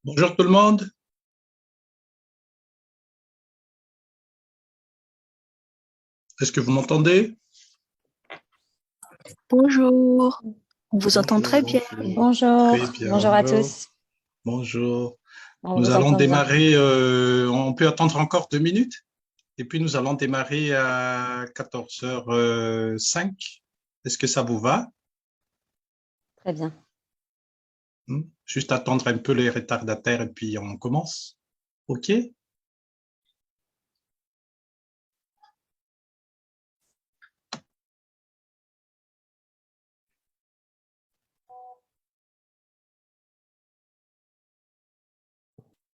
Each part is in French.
Bonjour tout le monde. Est-ce que vous m'entendez? Bonjour, on vous entend très bien. Bonjour, Très bien. bonjour à tous. Bonjour. On Nous vous allons entend bien. démarrer, on peut attendre encore 2 minutes et puis nous allons démarrer à 14h05. Est-ce que ça vous va? Très bien. Juste attendre un peu les retardataires et puis on commence. OK?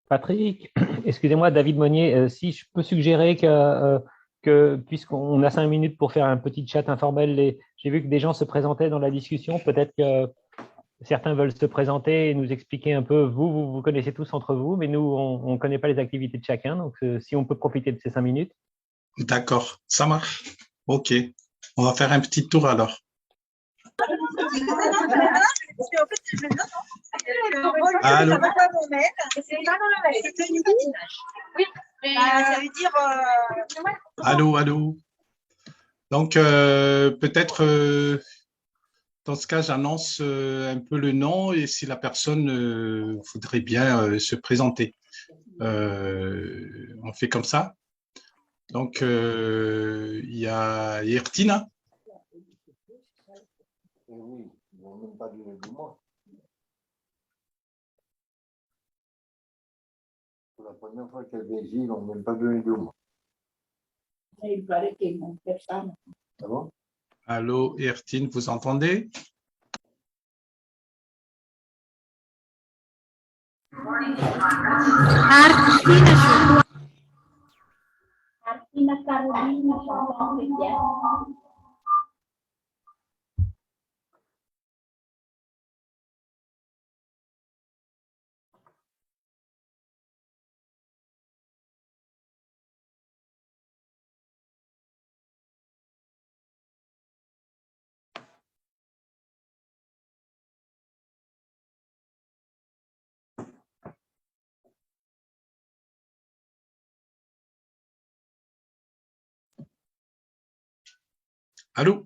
Patrick, excusez-moi, David Monnier, si je peux suggérer que puisqu'on a 5 minutes pour faire un petit chat informel, j'ai vu que des gens se présentaient dans la discussion, peut-être que certains veulent se présenter et nous expliquer un peu, vous connaissez tous entre vous, mais nous, on ne connaît pas les activités de chacun, donc si on peut profiter de ces 5 minutes. D'accord, ça marche. OK. On va faire un petit tour alors. Allô? Allô, allô. Donc, peut-être, dans ce cas, j'annonce un peu le nom et si la personne voudrait bien se présenter. On fait comme ça. Donc, il y a Yertina. Oui, ils n'ont même pas donné de mois. Pour la première fois qu'elle vient ici, ils n'ont même pas donné de mois. Il paraît qu'ils n'ont personne. Ah bon? Allô, Yertine, vous entendez? Artina Carolina Champagne. Allô?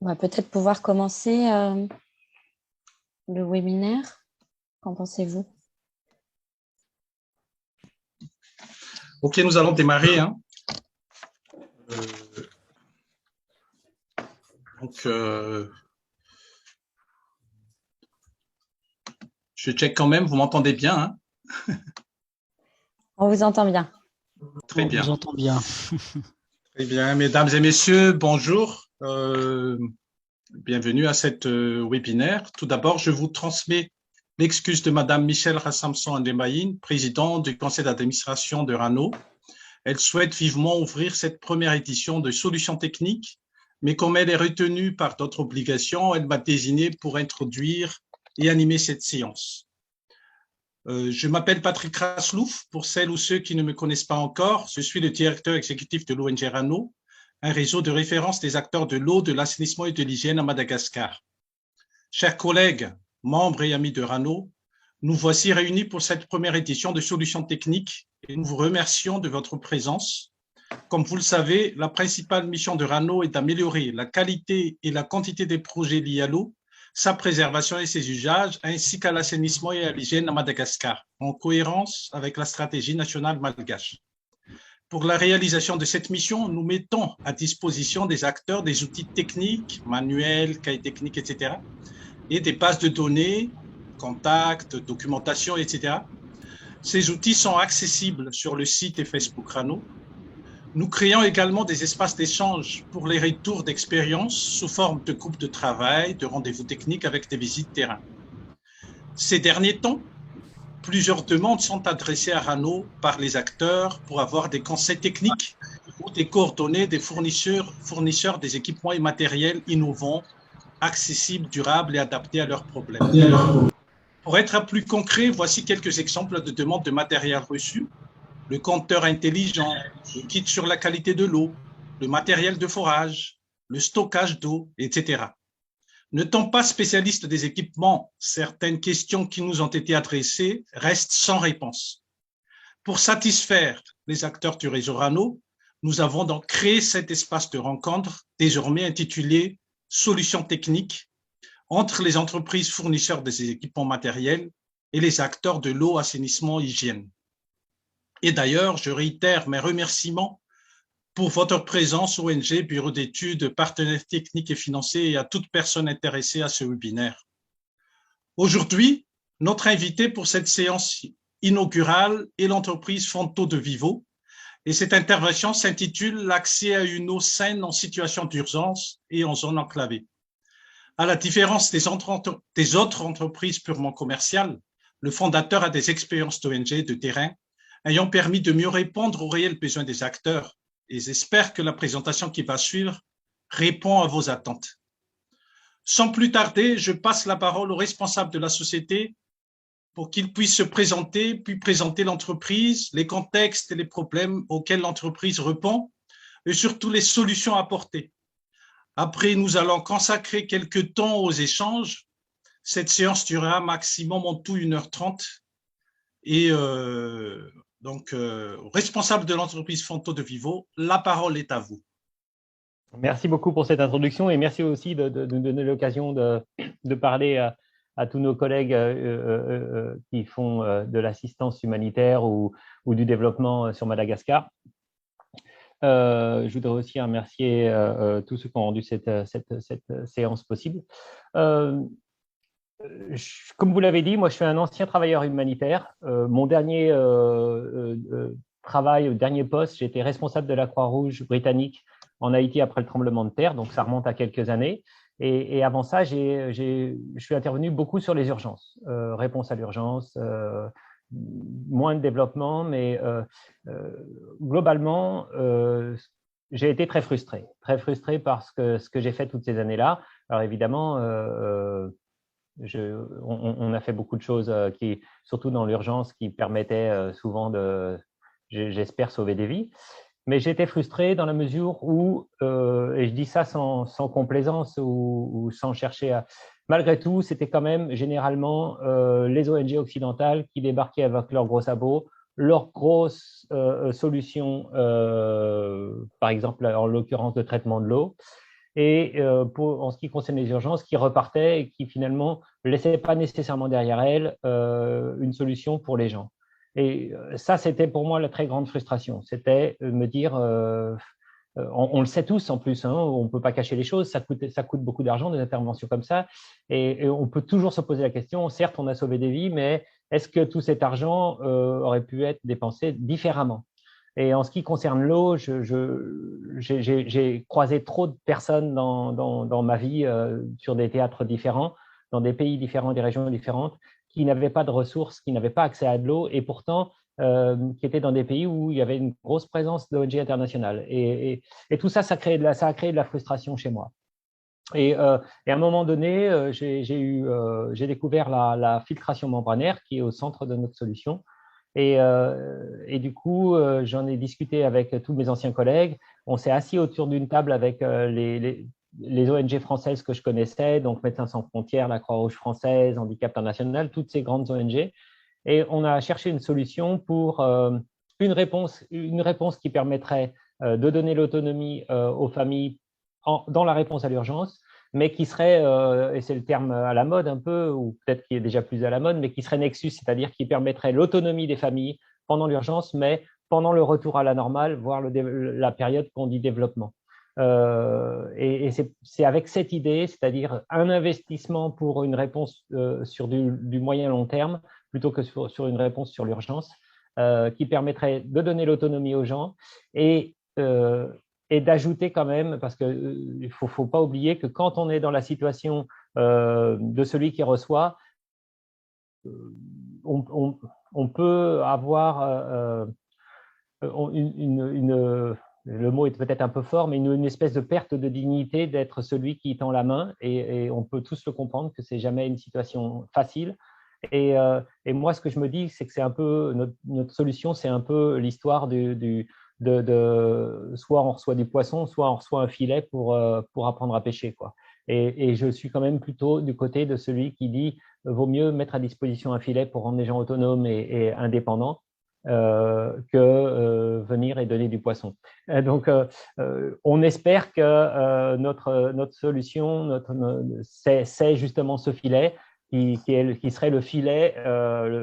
On va peut-être pouvoir commencer le webinaire. Qu'en pensez-vous? OK, nous allons démarrer. Hein. Donc, je check quand même, vous m'entendez bien? Hein? On vous entend bien. Très bien. On vous entend bien. Très bien, mesdames et messieurs, bonjour. Bienvenue à cette webinaire. Tout d'abord, je vous transmets l'excuse de Madame Michèle Rassamson Andemaïne, présidente du conseil d'administration de RANO. Elle souhaite vivement ouvrir cette première édition de Solutions techniques, mais comme elle est retenue par d'autres obligations, elle m'a désigné pour introduire et animer cette séance. Je m'appelle Patrick Raslouf. Pour celles ou ceux qui ne me connaissent pas encore, je suis le directeur exécutif de l'ONG RANO, un réseau de référence des acteurs de l'eau, de l'assainissement et de l'hygiène à Madagascar. Chers collègues, membres et amis de RANO, nous voici réunis pour cette première édition de Solutions techniques et nous vous remercions de votre présence. Comme vous le savez, la principale mission de RANO est d'améliorer la qualité et la quantité des projets liés à l'eau, sa préservation et ses usages, ainsi qu'à l'assainissement et à l'hygiène à Madagascar, en cohérence avec la stratégie nationale malgache. Pour la réalisation de cette mission, nous mettons à disposition des acteurs des outils techniques, manuels, cahiers techniques, etc., et des bases de données, contacts, documentation, etc. Ces outils sont accessibles sur le site et Facebook RANO. Nous créons également des espaces d'échange pour les retours d'expérience sous forme de groupes de travail, de rendez-vous techniques avec des visites terrain. Ces derniers temps, plusieurs demandes sont adressées à RANO par les acteurs pour avoir des conseils techniques ou des coordonnées des fournisseurs des équipements et matériels innovants, accessibles, durables et adaptés à leurs problèmes. Pour être plus concret, voici quelques exemples de demandes de matériel reçu. Le compteur intelligent, le kit sur la qualité de l'eau, le matériel de forage, le stockage d'eau, etc. N'étant pas spécialiste des équipements, certaines questions qui nous ont été adressées restent sans réponse. Pour satisfaire les acteurs du réseau RANO, nous avons donc créé cet espace de rencontre, désormais intitulé « Solutions techniques » entre les entreprises fournisseurs des équipements matériels et les acteurs de l'eau, assainissement, hygiène. Et d'ailleurs, je réitère mes remerciements pour votre présence, ONG, bureau d'études, partenaires techniques et financiers et à toute personne intéressée à ce webinaire. Aujourd'hui, notre invité pour cette séance inaugurale est l'entreprise Fonto de Vivo et cette intervention s'intitule « L'accès à une eau saine en situation d'urgence et en zone enclavée ». À la différence des autres entreprises purement commerciales, le fondateur a des expériences d'ONG de terrain ayant permis de mieux répondre aux réels besoins des acteurs et j'espère que la présentation qui va suivre répond à vos attentes. Sans plus tarder, je passe la parole au responsable de la société pour qu'il puisse se présenter, puis présenter l'entreprise, les contextes et les problèmes auxquels l'entreprise répond et surtout les solutions apportées. Après, nous allons consacrer quelques temps aux échanges. Cette séance durera maximum en tout 1h30. Et responsable de l'entreprise Fonto de Vivo, la parole est à vous. Merci beaucoup pour cette introduction et merci aussi de nous donner l'occasion de parler à tous nos collègues qui font de l'assistance humanitaire ou du développement sur Madagascar. Je voudrais aussi remercier tous ceux qui ont rendu cette séance possible. Comme vous l'avez dit, moi je suis un ancien travailleur humanitaire. Mon dernier travail, dernier poste, j'étais responsable de la Croix-Rouge britannique en Haïti après le tremblement de terre, donc ça remonte à quelques années. Et avant ça, je suis intervenu beaucoup sur les urgences, réponse à l'urgence, moins de développement, mais globalement, j'ai été très frustré parce que ce que j'ai fait toutes ces années-là. Alors évidemment, on a fait beaucoup de choses qui, surtout dans l'urgence, qui permettaient souvent de, j'espère, sauver des vies. Mais j'étais frustré dans la mesure où, et je dis ça sans complaisance ou sans chercher à… Malgré tout, c'était quand même généralement les ONG occidentales qui débarquaient avec leurs gros sabots, leurs grosses solutions, par exemple, en l'occurrence de traitement de l'eau, et en ce qui concerne les urgences, qui repartaient et qui finalement ne laissaient pas nécessairement derrière elles une solution pour les gens. Et ça, c'était pour moi la très grande frustration. C'était me dire, on le sait tous en plus, hein, on ne peut pas cacher les choses, ça coûte beaucoup d'argent, des interventions comme ça, et on peut toujours se poser la question, certes, on a sauvé des vies, mais est-ce que tout cet argent aurait pu être dépensé différemment? Et en ce qui concerne l'eau, j'ai croisé trop de personnes dans ma vie sur des théâtres différents, dans des pays différents, des régions différentes, qui n'avaient pas de ressources, qui n'avaient pas accès à de l'eau et pourtant qui étaient dans des pays où il y avait une grosse présence d'ONG internationales. Et tout ça, ça a créé de la frustration chez moi. Et à un moment donné, j'ai découvert la filtration membranaire qui est au centre de notre solution. Et du coup, j'en ai discuté avec tous mes anciens collègues. On s'est assis autour d'une table avec les ONG françaises que je connaissais, donc Médecins sans frontières, la Croix-Rouge française, Handicap International, toutes ces grandes ONG. Et on a cherché une solution pour une réponse qui permettrait de donner l'autonomie aux familles dans la réponse à l'urgence, mais qui serait, et c'est le terme à la mode un peu, ou peut-être qui est déjà plus à la mode, mais qui serait nexus, c'est-à-dire qui permettrait l'autonomie des familles pendant l'urgence, mais pendant le retour à la normale, voire la période qu'on dit développement. Et c'est avec cette idée, c'est-à-dire un investissement pour une réponse sur du moyen long terme, plutôt que sur une réponse sur l'urgence, qui permettrait de donner l'autonomie aux gens et d'ajouter quand même, parce qu'il ne faut pas oublier que quand on est dans la situation de celui qui reçoit, on peut avoir le mot est peut-être un peu fort, mais une espèce de perte de dignité d'être celui qui tend la main, et on peut tous le comprendre que c'est jamais une situation facile. Et moi, ce que je me dis, c'est que c'est un peu notre solution, c'est un peu l'histoire soit on reçoit du poisson, soit on reçoit un filet pour apprendre à pêcher, quoi. Et je suis quand même plutôt du côté de celui qui dit vaut mieux mettre à disposition un filet pour rendre les gens autonomes et indépendants que venir et donner du poisson. Donc, on espère que notre solution, c'est justement ce filet qui serait le filet,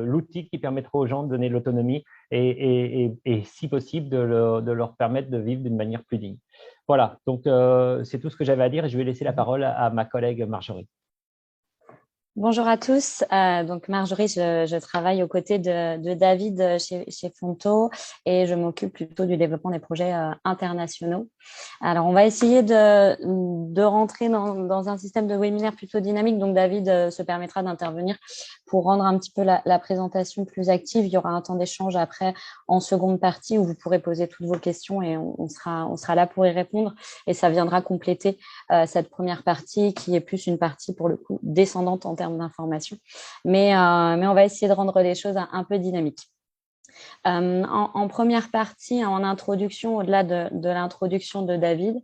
l'outil qui permettra aux gens de donner l'autonomie et si possible, de leur permettre de vivre d'une manière plus digne. Voilà, donc c'est tout ce que j'avais à dire et je vais laisser la parole à ma collègue Marjorie. Bonjour à tous. Donc Marjorie, je travaille aux côtés de David chez Fonto et je m'occupe plutôt du développement des projets internationaux. Alors, on va essayer de rentrer dans un système de webinaire plutôt dynamique. Donc, David se permettra d'intervenir pour rendre un petit peu la présentation plus active. Il y aura un temps d'échange après en seconde partie où vous pourrez poser toutes vos questions et on sera là pour y répondre. Et ça viendra compléter cette première partie qui est plus une partie pour le coup descendante en termes d'information. Mais on va essayer de rendre les choses un peu dynamiques. En première partie, en introduction, au-delà de l'introduction de David,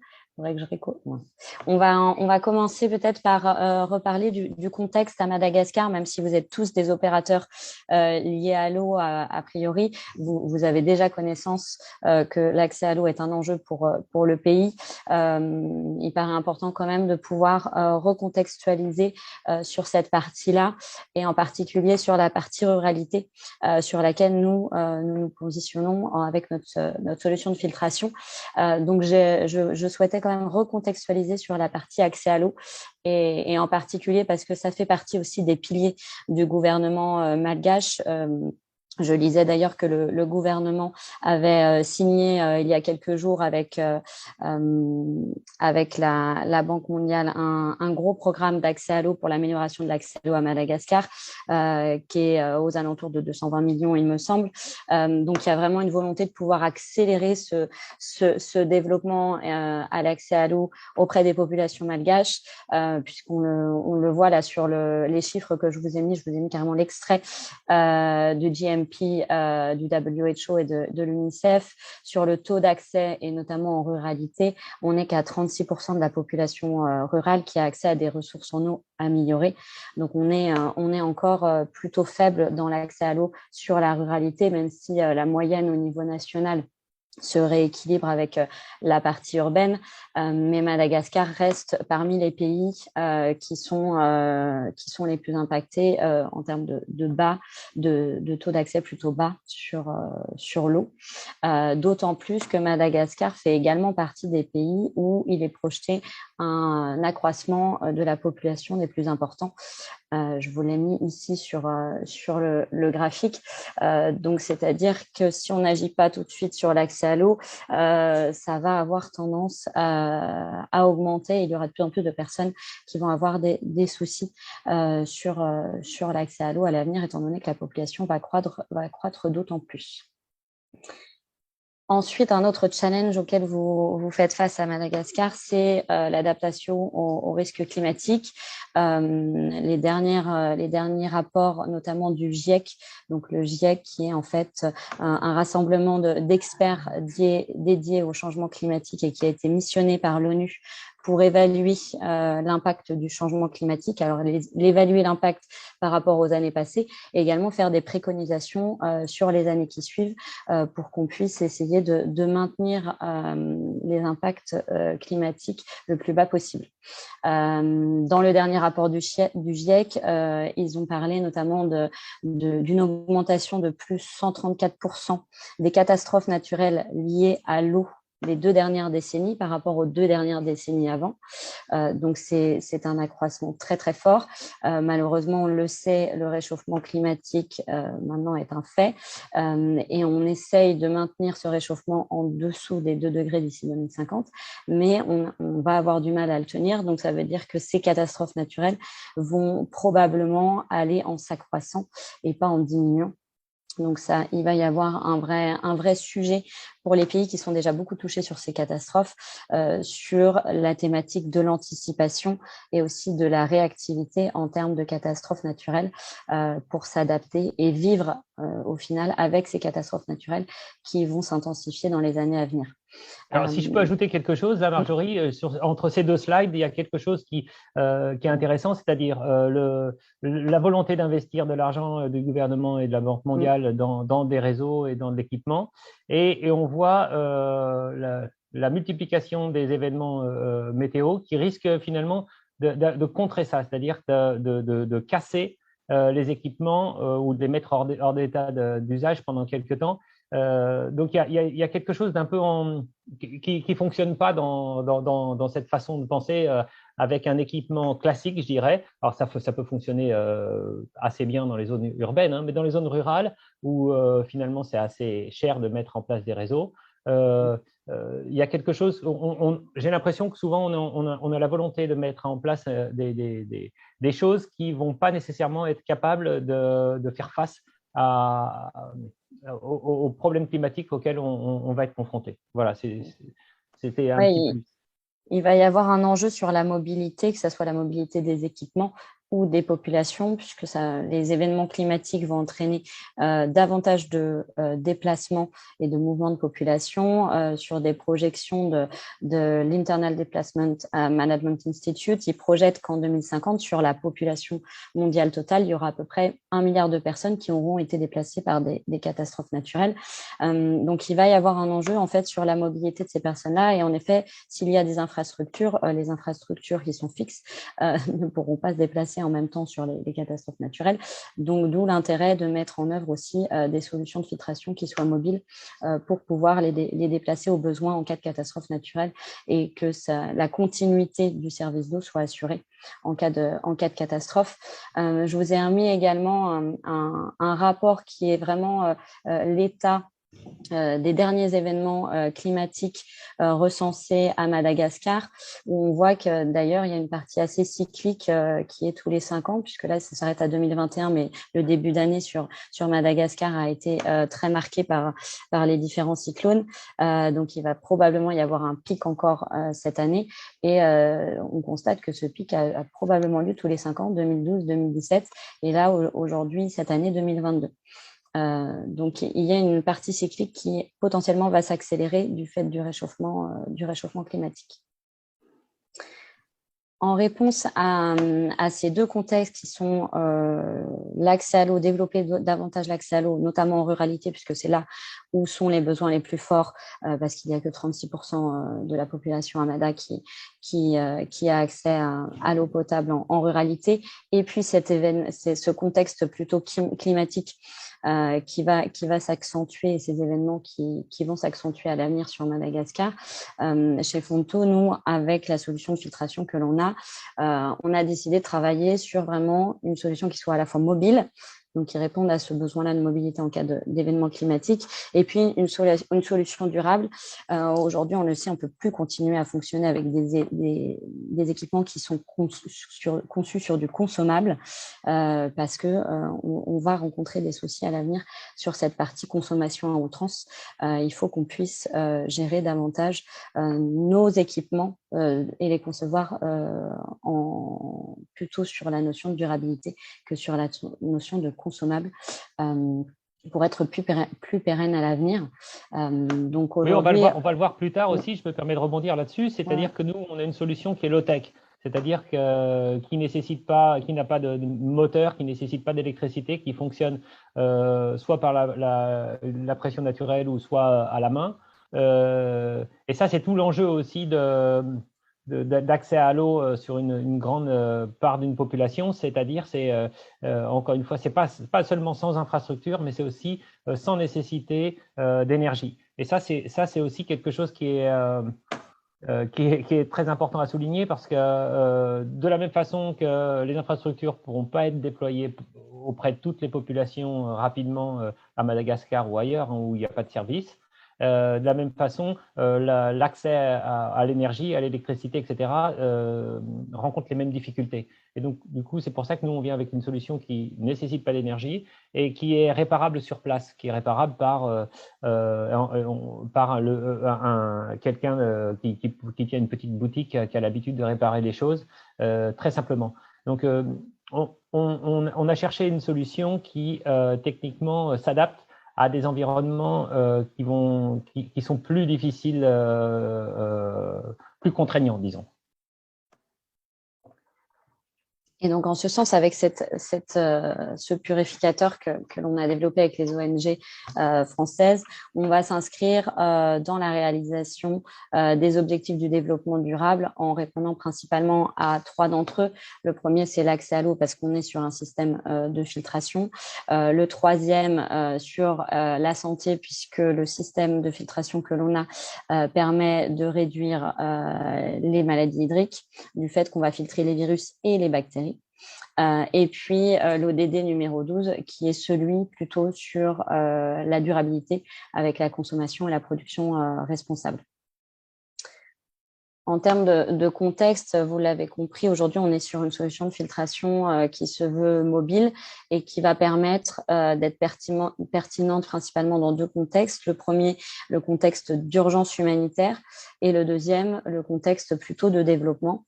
on va commencer peut-être par reparler du contexte à Madagascar, même si vous êtes tous des opérateurs liés à l'eau a priori. Vous avez déjà connaissance que l'accès à l'eau est un enjeu pour le pays. Il paraît important quand même de pouvoir recontextualiser sur cette partie-là et en particulier sur la partie ruralité sur laquelle nous nous positionnons avec notre solution de filtration. Donc, je souhaitais quand même recontextualiser sur la partie accès à l'eau et en particulier parce que ça fait partie aussi des piliers du gouvernement malgache. Je lisais d'ailleurs que le gouvernement avait signé il y a quelques jours avec la Banque mondiale un gros programme d'accès à l'eau pour l'amélioration de l'accès à l'eau à Madagascar qui est aux alentours de 220 millions, il me semble. Donc, il y a vraiment une volonté de pouvoir accélérer ce développement à l'accès à l'eau auprès des populations malgaches, puisqu'on le voit là sur les chiffres que je vous ai mis. Je vous ai mis carrément l'extrait du GMP du WHO et de l'UNICEF sur le taux d'accès et notamment en ruralité. On n'est qu'à 36% de la population rurale qui a accès à des ressources en eau améliorées. Donc, on est encore plutôt faible dans l'accès à l'eau sur la ruralité, même si la moyenne au niveau national se rééquilibre avec la partie urbaine, mais Madagascar reste parmi les pays qui sont les plus impactés en termes de taux d'accès plutôt bas sur l'eau. D'autant plus que Madagascar fait également partie des pays où il est projeté un accroissement de la population des plus importants. Je vous l'ai mis ici sur le graphique. Donc, c'est-à-dire que si on n'agit pas tout de suite sur l'accès à l'eau, ça va avoir tendance à augmenter. Il y aura de plus en plus de personnes qui vont avoir des soucis sur l'accès à l'eau à l'avenir, étant donné que la population va croître d'autant plus. Ensuite, un autre challenge auquel vous faites face à Madagascar, c'est l'adaptation aux risques climatiques. Les derniers rapports, notamment du GIEC, donc le GIEC qui est en fait un rassemblement d'experts dédiés au changement climatique et qui a été missionné par l'ONU pour évaluer l'impact du changement climatique. Alors, l'évaluer l'impact par rapport aux années passées et également faire des préconisations sur les années qui suivent pour qu'on puisse essayer de maintenir les impacts climatiques le plus bas possible. Dans le dernier rapport du GIEC, ils ont parlé notamment d'une augmentation de plus 134% des catastrophes naturelles liées à l'eau les 2 dernières décennies par rapport aux 2 dernières décennies avant. Donc, c'est un accroissement très, très fort. Malheureusement, on le sait, le réchauffement climatique maintenant est un fait et on essaye de maintenir ce réchauffement en dessous des 2 degrés d'ici 2050, mais on va avoir du mal à le tenir. Donc, ça veut dire que ces catastrophes naturelles vont probablement aller en s'accroissant et pas en diminuant. Donc, il va y avoir un vrai sujet pour les pays qui sont déjà beaucoup touchés sur ces catastrophes, sur la thématique de l'anticipation et aussi de la réactivité en termes de catastrophes naturelles pour s'adapter et vivre au final avec ces catastrophes naturelles qui vont s'intensifier dans les années à venir. Alors, si je peux ajouter quelque chose, là, Marjorie, entre ces deux slides, il y a quelque chose qui est intéressant, c'est-à-dire la volonté d'investir de l'argent du gouvernement et de la Banque mondiale dans des réseaux et dans de l'équipement. Et on voit la multiplication des événements météo qui risquent finalement de contrer ça, c'est-à-dire de casser les équipements ou de les mettre hors d'état d'usage pendant quelques temps. Donc, il y a quelque chose d'un peu qui fonctionne pas dans cette façon de penser avec un équipement classique, je dirais. Alors, ça peut fonctionner assez bien dans les zones urbaines, hein, mais dans les zones rurales où finalement c'est assez cher de mettre en place des réseaux. Il y a quelque chose, j'ai l'impression que souvent on a la volonté de mettre en place des choses qui ne vont pas nécessairement être capables de faire face aux problèmes climatiques auxquels on va être confronté. Voilà, c'était un petit plus. Il va y avoir un enjeu sur la mobilité, que ce soit la mobilité des équipements ou des populations, puisque les événements climatiques vont entraîner davantage de déplacements et de mouvements de population. Sur des projections de l'Internal Displacement Management Institute, ils projettent qu'en 2050, sur la population mondiale totale, il y aura à peu près 1 milliard de personnes qui auront été déplacées par des catastrophes naturelles. Donc, il va y avoir un enjeu en fait sur la mobilité de ces personnes-là. Et en effet, s'il y a des infrastructures, les infrastructures qui sont fixes ne pourront pas se déplacer en même temps sur les catastrophes naturelles. Donc, d'où l'intérêt de mettre en œuvre aussi des solutions de filtration qui soient mobiles pour pouvoir les déplacer au besoin en cas de catastrophe naturelle et que la continuité du service d'eau soit assurée en cas de catastrophe. Je vous ai remis également un rapport qui est vraiment l'état des derniers événements climatiques recensés à Madagascar, où on voit que d'ailleurs il y a une partie assez cyclique qui est tous les 5 ans, puisque là ça s'arrête à 2021, mais le début d'année sur Madagascar a été très marqué par les différents cyclones, donc il va probablement y avoir un pic encore cette année, et on constate que ce pic a probablement lieu tous les 5 ans, 2012, 2017, et là aujourd'hui cette année 2022. Donc, il y a une partie cyclique qui potentiellement va s'accélérer du fait du réchauffement climatique. En réponse à ces deux contextes qui sont l'accès à l'eau, développer davantage l'accès à l'eau, notamment en ruralité, puisque c'est là où sont les besoins les plus forts, parce qu'il n'y a que 36% de la population à Mada qui a accès à l'eau potable en ruralité. Et puis ce contexte plutôt climatique qui va s'accentuer, ces événements qui vont s'accentuer à l'avenir sur Madagascar. Chez Fonto, nous, avec la solution de filtration que l'on a décidé de travailler sur vraiment une solution qui soit à la fois mobile, donc qui répondent à ce besoin-là de mobilité en cas d'événements climatiques, et puis une solution durable. Aujourd'hui, on le sait, on ne peut plus continuer à fonctionner avec des équipements qui sont conçus sur du consommable, parce qu'on va rencontrer des soucis à l'avenir sur cette partie consommation à outrance. Il faut qu'on puisse gérer davantage nos équipements et les concevoir plutôt sur la notion de durabilité que sur la notion de consommable, pour être plus pérenne à l'avenir. Donc oui, on va le voir plus tard aussi, je me permets de rebondir là-dessus, c'est-à-dire que nous, on a une solution qui est low-tech, c'est-à-dire qui n'a pas de moteur, qui ne nécessite pas d'électricité, qui fonctionne soit par la pression naturelle ou soit à la main. Et ça, c'est tout l'enjeu aussi d'accès à l'eau sur une grande part d'une population, c'est-à-dire, encore une fois, c'est pas seulement sans infrastructure, mais c'est aussi sans nécessité d'énergie. Et ça, c'est aussi quelque chose qui est très important à souligner, parce que de la même façon que les infrastructures ne pourront pas être déployées auprès de toutes les populations rapidement à Madagascar ou ailleurs, hein, où il n'y a pas de service, de la même façon, l'accès à l'énergie, à l'électricité, etc., rencontre les mêmes difficultés. Et donc, du coup, c'est pour ça que nous, on vient avec une solution qui ne nécessite pas d'énergie et qui est réparable sur place, qui est réparable par quelqu'un qui tient une petite boutique, qui a l'habitude de réparer les choses très simplement. Donc, on a cherché une solution qui, techniquement, s'adapte à des environnements qui sont plus difficiles, plus contraignants, disons. Et donc, en ce sens, avec ce purificateur que l'on a développé avec les ONG françaises, on va s'inscrire dans la réalisation des objectifs du développement durable en répondant principalement à 3 d'entre eux. Le premier, c'est l'accès à l'eau parce qu'on est sur un système de filtration. Le troisième, sur la santé, puisque le système de filtration que l'on a permet de réduire les maladies hydriques du fait qu'on va filtrer les virus et les bactéries. Et puis l'ODD numéro 12, qui est celui plutôt sur la durabilité avec la consommation et la production responsable. En termes de contexte, vous l'avez compris, aujourd'hui, on est sur une solution de filtration qui se veut mobile et qui va permettre d'être pertinente principalement dans 2 contextes. Le premier, le contexte d'urgence humanitaire et le deuxième, le contexte plutôt de développement.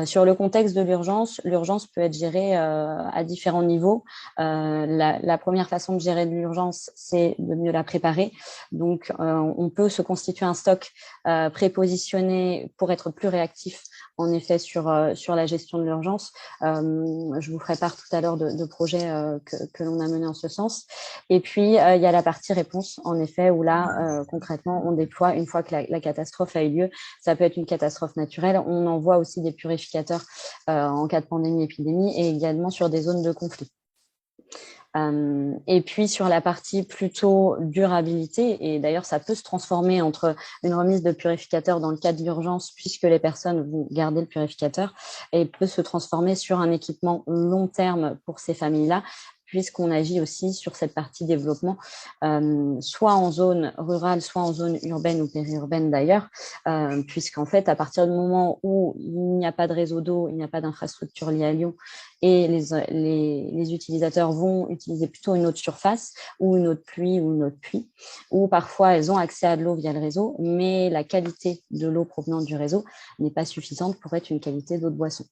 Sur le contexte de l'urgence peut être gérée à différents niveaux. La première façon de gérer de l'urgence, c'est de mieux la préparer. Donc, on peut se constituer un stock prépositionné pour être plus réactif en effet sur la gestion de l'urgence. Je vous ferai part tout à l'heure de projets que l'on a menés en ce sens. Et puis, il y a la partie réponse, en effet, où là, concrètement, on déploie une fois que la catastrophe a eu lieu. Ça peut être une catastrophe naturelle. On envoie aussi des purificateurs en cas de pandémie, épidémie et également sur des zones de conflit. Et puis sur la partie plutôt durabilité, et d'ailleurs ça peut se transformer entre une remise de purificateur dans le cas de l'urgence puisque les personnes vont garder le purificateur, et peut se transformer sur un équipement long terme pour ces familles-là, puisqu'on agit aussi sur cette partie développement, soit en zone rurale, soit en zone urbaine ou périurbaine d'ailleurs, puisqu'en fait, à partir du moment où il n'y a pas de réseau d'eau, il n'y a pas d'infrastructure liée à Lyon, et les utilisateurs vont utiliser plutôt une eau de surface ou une eau de pluie ou une eau de puits, ou parfois elles ont accès à de l'eau via le réseau, mais la qualité de l'eau provenant du réseau n'est pas suffisante pour être une qualité d'eau de boisson.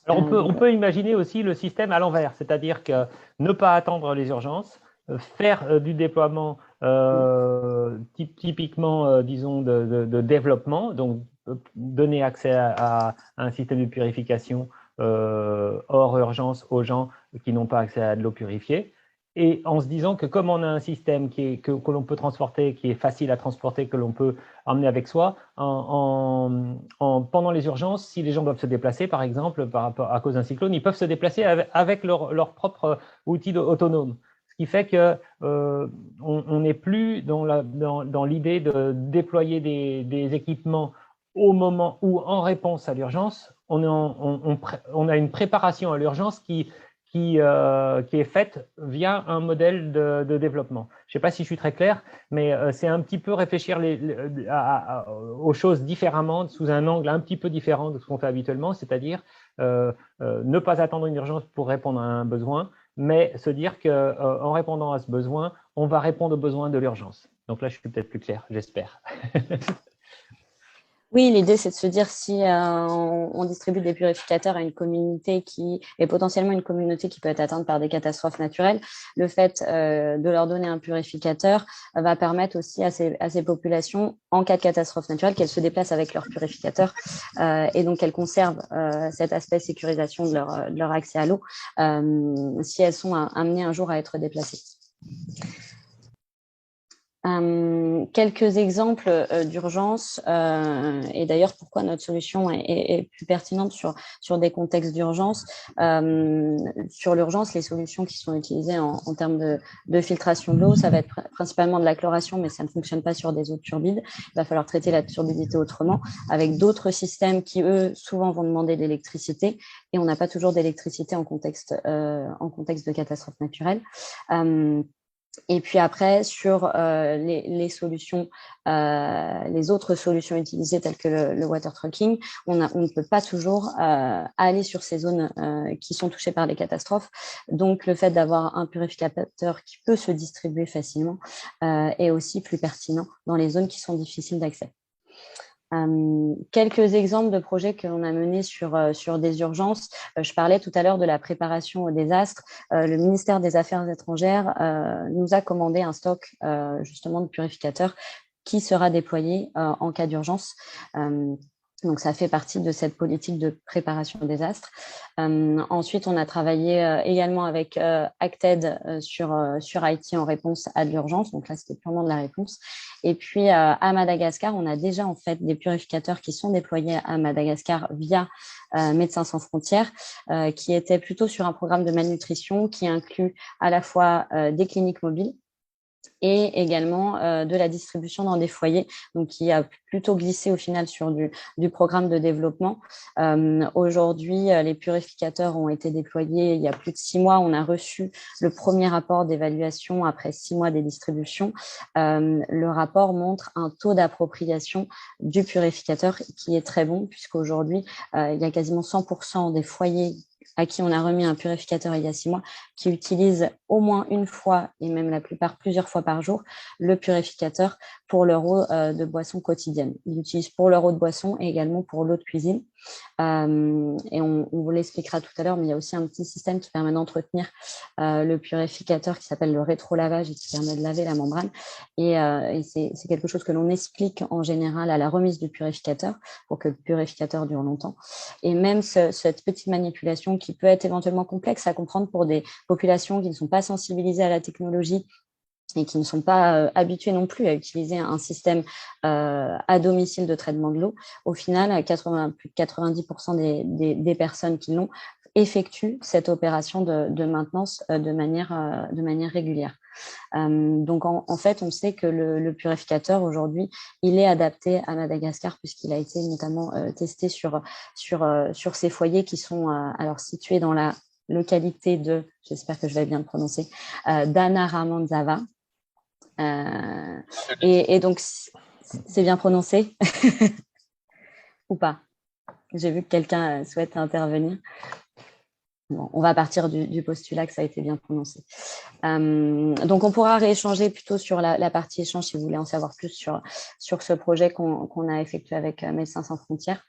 Alors, on peut imaginer aussi le système à l'envers, c'est-à-dire que ne pas attendre les urgences, faire du déploiement typiquement, disons, de développement, donc donner accès à un système de purification hors urgence aux gens qui n'ont pas accès à de l'eau purifiée. Et en se disant que comme on a un système que l'on peut transporter, qui est facile à transporter, que l'on peut emmener avec soi, pendant les urgences, si les gens doivent se déplacer, par exemple, à cause d'un cyclone, ils peuvent se déplacer avec leur propre outil autonome. Ce qui fait qu'on n'est plus dans l'idée de déployer des équipements au moment où, en réponse à l'urgence, on a une préparation à l'urgence qui est faite via un modèle de développement. Je ne sais pas si je suis très clair, mais c'est un petit peu réfléchir aux choses différemment, sous un angle un petit peu différent de ce qu'on fait habituellement, c'est-à-dire ne pas attendre une urgence pour répondre à un besoin, mais se dire qu'en répondant à ce besoin, on va répondre aux besoins de l'urgence. Donc là, je suis peut-être plus clair, j'espère. Oui, l'idée, c'est de se dire si on distribue des purificateurs à une communauté qui est potentiellement une communauté qui peut être atteinte par des catastrophes naturelles, le fait de leur donner un purificateur va permettre aussi à ces populations, en cas de catastrophe naturelle, qu'elles se déplacent avec leur purificateur et donc qu'elles conservent cet aspect sécurisation de leur accès à l'eau si elles sont amenées un jour à être déplacées. Quelques exemples d'urgence et d'ailleurs pourquoi notre solution est plus pertinente sur des contextes d'urgence. Sur l'urgence, les solutions qui sont utilisées en termes de filtration de l'eau, ça va être principalement de la chloration, mais ça ne fonctionne pas sur des eaux turbides. Il va falloir traiter la turbidité autrement, avec d'autres systèmes qui, eux, souvent vont demander de l'électricité, et on n'a pas toujours d'électricité en contexte de catastrophe naturelle. Et puis après, sur les solutions, les autres solutions utilisées telles que le water trucking, on ne peut pas toujours aller sur ces zones qui sont touchées par les catastrophes. Donc, le fait d'avoir un purificateur qui peut se distribuer facilement est aussi plus pertinent dans les zones qui sont difficiles d'accès. Quelques exemples de projets que l'on a menés sur des urgences. Je parlais tout à l'heure de la préparation au désastre. Le ministère des Affaires étrangères nous a commandé un stock justement de purificateurs qui sera déployé en cas d'urgence. Donc, ça fait partie de cette politique de préparation au désastre. Ensuite, on a travaillé également avec Acted sur Haïti en réponse à de l'urgence. Donc là, c'était purement de la réponse. Et puis, à Madagascar, on a déjà en fait des purificateurs qui sont déployés à Madagascar via Médecins sans frontières, qui étaient plutôt sur un programme de malnutrition qui inclut à la fois des cliniques mobiles et également de la distribution dans des foyers, donc qui a plutôt glissé au final sur du programme de développement. Aujourd'hui, les purificateurs ont été déployés il y a plus de 6 mois. On a reçu le premier rapport d'évaluation après 6 mois des distributions. Le rapport montre un taux d'appropriation du purificateur qui est très bon, puisqu'aujourd'hui, il y a quasiment 100% des foyers à qui on a remis un purificateur il y a 6 mois, qui utilisent au moins une fois, et même la plupart plusieurs fois par jour, le purificateur pour leur eau de boisson quotidienne. Ils l'utilisent pour leur eau de boisson et également pour l'eau de cuisine. Et on vous l'expliquera tout à l'heure, mais il y a aussi un petit système qui permet d'entretenir le purificateur qui s'appelle le rétrolavage et qui permet de laver la membrane. Et c'est quelque chose que l'on explique en général à la remise du purificateur pour que le purificateur dure longtemps. Et même cette petite manipulation qui peut être éventuellement complexe à comprendre pour des populations qui ne sont pas sensibilisées à la technologie et qui ne sont pas habitués non plus à utiliser un système à domicile de traitement de l'eau, au final, plus de 90% des personnes qui l'ont effectuent cette opération de maintenance de manière régulière. Donc, en fait, on sait que le purificateur, aujourd'hui, il est adapté à Madagascar puisqu'il a été notamment testé sur ces foyers qui sont alors situés dans la localité de, j'espère que je vais bien le prononcer, Danaramanzava. Et donc, c'est bien prononcé ou pas? J'ai vu que quelqu'un souhaite intervenir. Bon, on va partir du postulat que ça a été bien prononcé. Donc, on pourra rééchanger plutôt sur la partie échange si vous voulez en savoir plus sur ce projet qu'on a effectué avec Médecins sans frontières.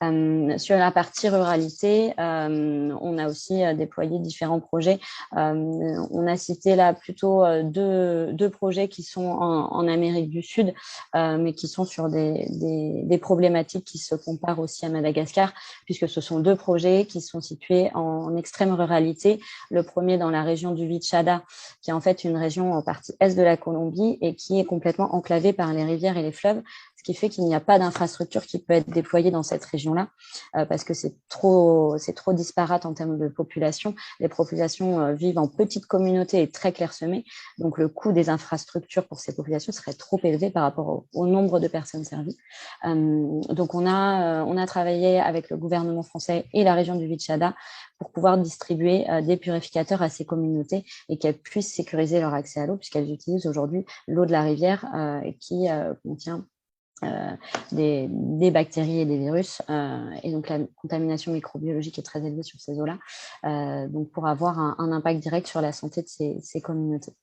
Sur la partie ruralité, on a aussi déployé différents projets. On a cité là plutôt deux projets qui sont en Amérique du Sud, mais qui sont sur des problématiques qui se comparent aussi à Madagascar, puisque ce sont 2 projets qui sont situés en extrême ruralité. Le premier dans la région du Vichada, qui est en fait une région en partie est de la Colombie et qui est complètement enclavée par les rivières et les fleuves, ce qui fait qu'il n'y a pas d'infrastructure qui peut être déployée dans cette région-là parce que c'est trop disparate en termes de population. Les populations vivent en petites communautés et très clairsemées, donc le coût des infrastructures pour ces populations serait trop élevé par rapport au nombre de personnes servies. Donc on a travaillé avec le gouvernement français et la région du Vichada pour pouvoir distribuer des purificateurs à ces communautés et qu'elles puissent sécuriser leur accès à l'eau puisqu'elles utilisent aujourd'hui l'eau de la rivière qui contient des bactéries et des virus et donc la contamination microbiologique est très élevée sur ces eaux-là, donc pour avoir un impact direct sur la santé de ces communautés.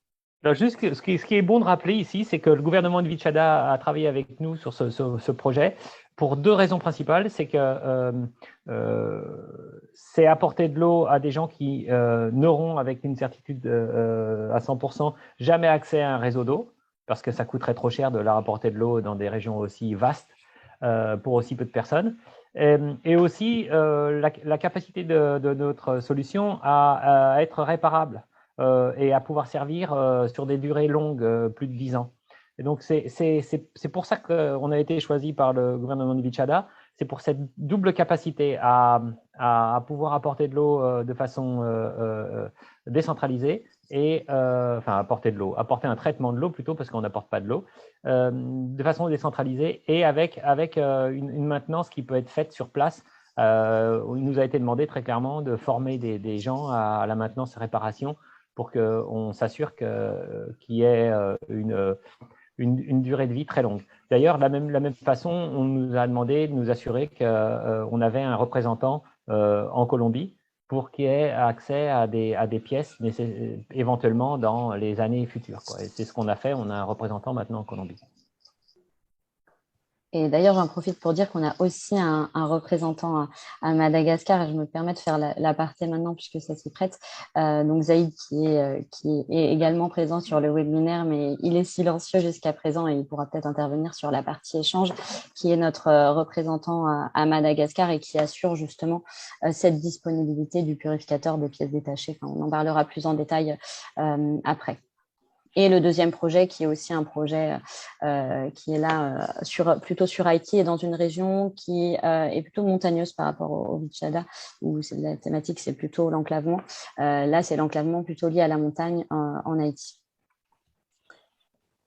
Alors juste ce qui est bon de rappeler ici, c'est que le gouvernement de Vichada a travaillé avec nous sur ce projet pour 2 raisons principales. C'est que c'est apporter de l'eau à des gens qui n'auront avec une certitude à 100% jamais accès à un réseau d'eau, parce que ça coûterait trop cher de leur apporter de l'eau dans des régions aussi vastes pour aussi peu de personnes. Et aussi la capacité de notre solution à être réparable et à pouvoir servir sur des durées longues, plus de 10 ans. Et donc, c'est pour ça qu'on a été choisi par le gouvernement de Vichada. C'est pour cette double capacité à pouvoir apporter de l'eau de façon décentralisée et apporter un traitement de l'eau plutôt parce qu'on n'apporte pas de l'eau de façon décentralisée et avec une maintenance qui peut être faite sur place. Il nous a été demandé très clairement de former des gens à la maintenance et réparation pour qu'on s'assure qu'il y ait une durée de vie très longue. D'ailleurs, de la même façon, on nous a demandé de nous assurer qu'on avait un représentant en Colombie pour qu'il y ait accès à des pièces éventuellement dans les années futures, quoi. Et c'est ce qu'on a fait, on a un représentant maintenant en Colombie. Et d'ailleurs, j'en profite pour dire qu'on a aussi un représentant à Madagascar, et je me permets de faire l'aparté maintenant puisque ça s'y prête. Donc Zaïd qui est également présent sur le webinaire, mais il est silencieux jusqu'à présent et il pourra peut-être intervenir sur la partie échange, qui est notre représentant à Madagascar et qui assure justement cette disponibilité du purificateur de pièces détachées. Enfin, on en parlera plus en détail après. Et le deuxième projet, qui est aussi un projet qui est là plutôt sur Haïti et dans une région qui est plutôt montagneuse par rapport au Vichada, où la thématique, c'est plutôt l'enclavement. Là, c'est l'enclavement plutôt lié à la montagne en Haïti.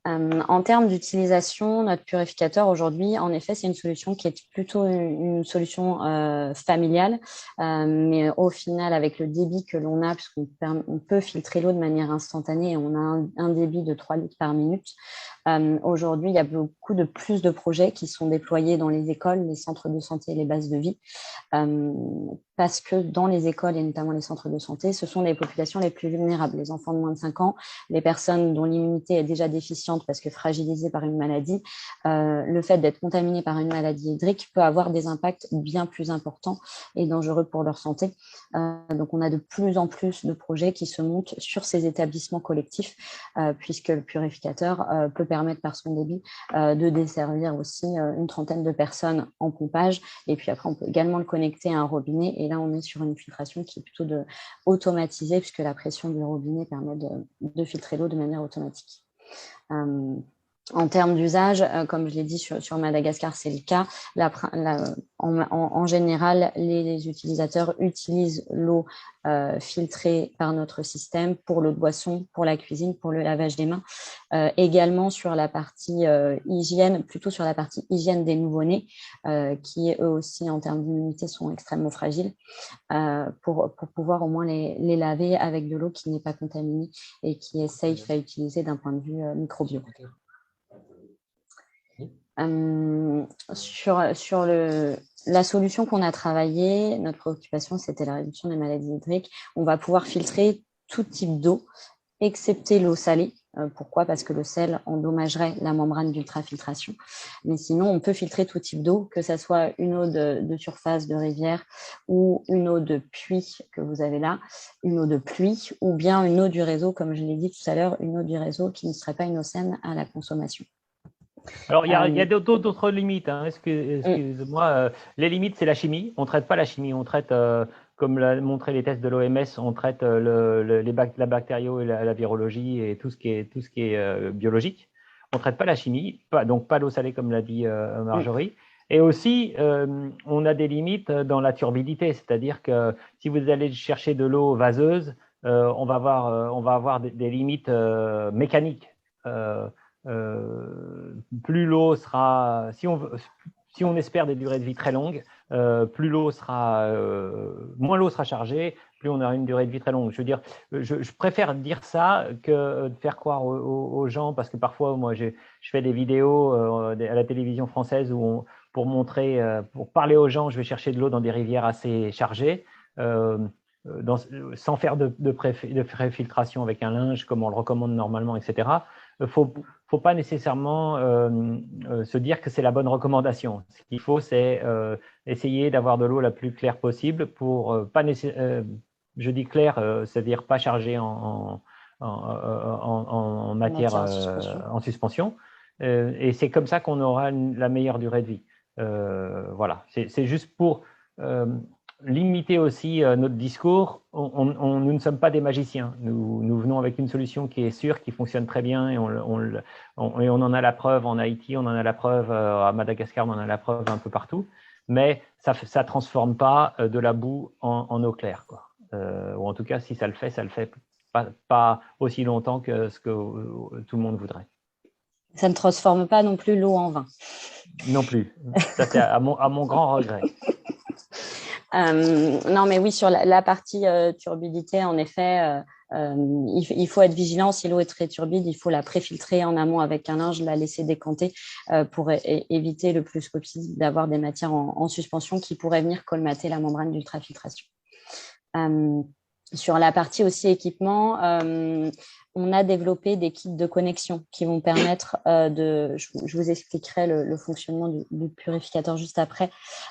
En termes d'utilisation, notre purificateur aujourd'hui, en effet, c'est une solution qui est plutôt une solution familiale, mais au final, avec le débit que l'on a, puisqu'on peut filtrer l'eau de manière instantanée, on a un débit de 3 litres par minute. Aujourd'hui, il y a beaucoup plus de projets qui sont déployés dans les écoles, les centres de santé et les bases de vie, parce que dans les écoles et notamment les centres de santé, ce sont les populations les plus vulnérables, les enfants de moins de 5 ans, les personnes dont l'immunité est déjà déficiente parce que fragilisée par une maladie. Le fait d'être contaminé par une maladie hydrique peut avoir des impacts bien plus importants et dangereux pour leur santé. Donc, on a de plus en plus de projets qui se montent sur ces établissements collectifs, puisque le purificateur peut permettre par son débit de desservir aussi une trentaine de personnes en pompage. Et puis après, on peut également le connecter à un robinet. Et là, on est sur une filtration qui est plutôt automatisée, puisque la pression du robinet permet de filtrer l'eau de manière automatique. En termes d'usage, comme je l'ai dit sur Madagascar, c'est le cas. En général, les utilisateurs utilisent l'eau filtrée par notre système pour l'eau de boisson, pour la cuisine, pour le lavage des mains. Également sur la partie hygiène, plutôt sur la partie hygiène des nouveau-nés, qui eux aussi en termes d'immunité sont extrêmement fragiles, pour pouvoir au moins les laver avec de l'eau qui n'est pas contaminée et qui est safe à utiliser d'un point de vue microbio. Sur la solution qu'on a travaillée, notre préoccupation, c'était la réduction des maladies hydriques. On va pouvoir filtrer tout type d'eau, excepté l'eau salée. Pourquoi? Parce que le sel endommagerait la membrane d'ultrafiltration. Mais sinon, on peut filtrer tout type d'eau, que ce soit une eau de surface, de rivière, ou une eau de puits que vous avez là, une eau de pluie, ou bien une eau du réseau, comme je l'ai dit tout à l'heure, une eau du réseau qui ne serait pas une eau saine à la consommation. Alors, il y a d'autres limites. Hein. Excuse-moi. Les limites, c'est la chimie. On ne traite pas la chimie. On traite, comme l'a montré les tests de l'OMS, on traite la bactério et la virologie et tout ce qui est biologique. On ne traite pas la chimie, donc pas l'eau salée, comme l'a dit Marjorie. Et aussi, on a des limites dans la turbidité. C'est-à-dire que si vous allez chercher de l'eau vaseuse, on va avoir des limites mécaniques. Plus l'eau sera, si on espère des durées de vie très longues, plus l'eau sera, moins l'eau sera chargée, plus on aura une durée de vie très longue. Je veux dire, je préfère dire ça que de faire croire aux gens, parce que parfois, moi, je fais des vidéos à la télévision française où pour parler aux gens, je vais chercher de l'eau dans des rivières assez chargées. Sans faire de préfiltration avec un linge comme on le recommande normalement, etc. Faut pas nécessairement se dire que c'est la bonne recommandation. Ce qu'il faut, c'est essayer d'avoir de l'eau la plus claire possible pour pas je dis claire, c'est-à-dire pas chargée en matière en suspension. Et c'est comme ça qu'on aura la meilleure durée de vie. Voilà, c'est juste pour limiter aussi notre discours. Nous ne sommes pas des magiciens. Nous venons avec une solution qui est sûre, qui fonctionne très bien, et on en a la preuve en Haïti, on en a la preuve à Madagascar, on en a la preuve un peu partout. Mais ça ne transforme pas de la boue en eau claire, quoi. Ou en tout cas, si ça le fait pas aussi longtemps que ce que tout le monde voudrait. Ça ne transforme pas non plus l'eau en vin. Non plus. Ça, c'est à mon grand regret. Non, mais oui, sur la partie turbidité, en effet, il faut être vigilant. Si l'eau est très turbide, il faut la préfiltrer en amont avec un linge, la laisser décanter pour éviter le plus possible d'avoir des matières en suspension qui pourraient venir colmater la membrane d'ultrafiltration. Sur la partie aussi équipement, on a développé des kits de connexion qui vont permettre je vous expliquerai le fonctionnement du purificateur juste après,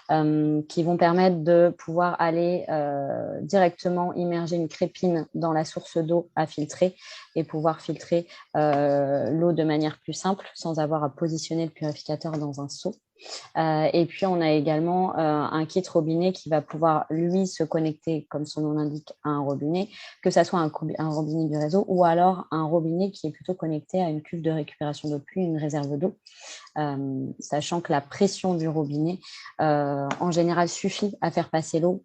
qui vont permettre de pouvoir aller directement immerger une crépine dans la source d'eau à filtrer et pouvoir filtrer l'eau de manière plus simple sans avoir à positionner le purificateur dans un seau. Et puis, on a également un kit robinet qui va pouvoir, lui, se connecter, comme son nom l'indique, à un robinet, que ce soit un robinet du réseau ou alors un robinet qui est plutôt connecté à une cuve de récupération de pluie, une réserve d'eau, sachant que la pression du robinet, en général, suffit à faire passer l'eau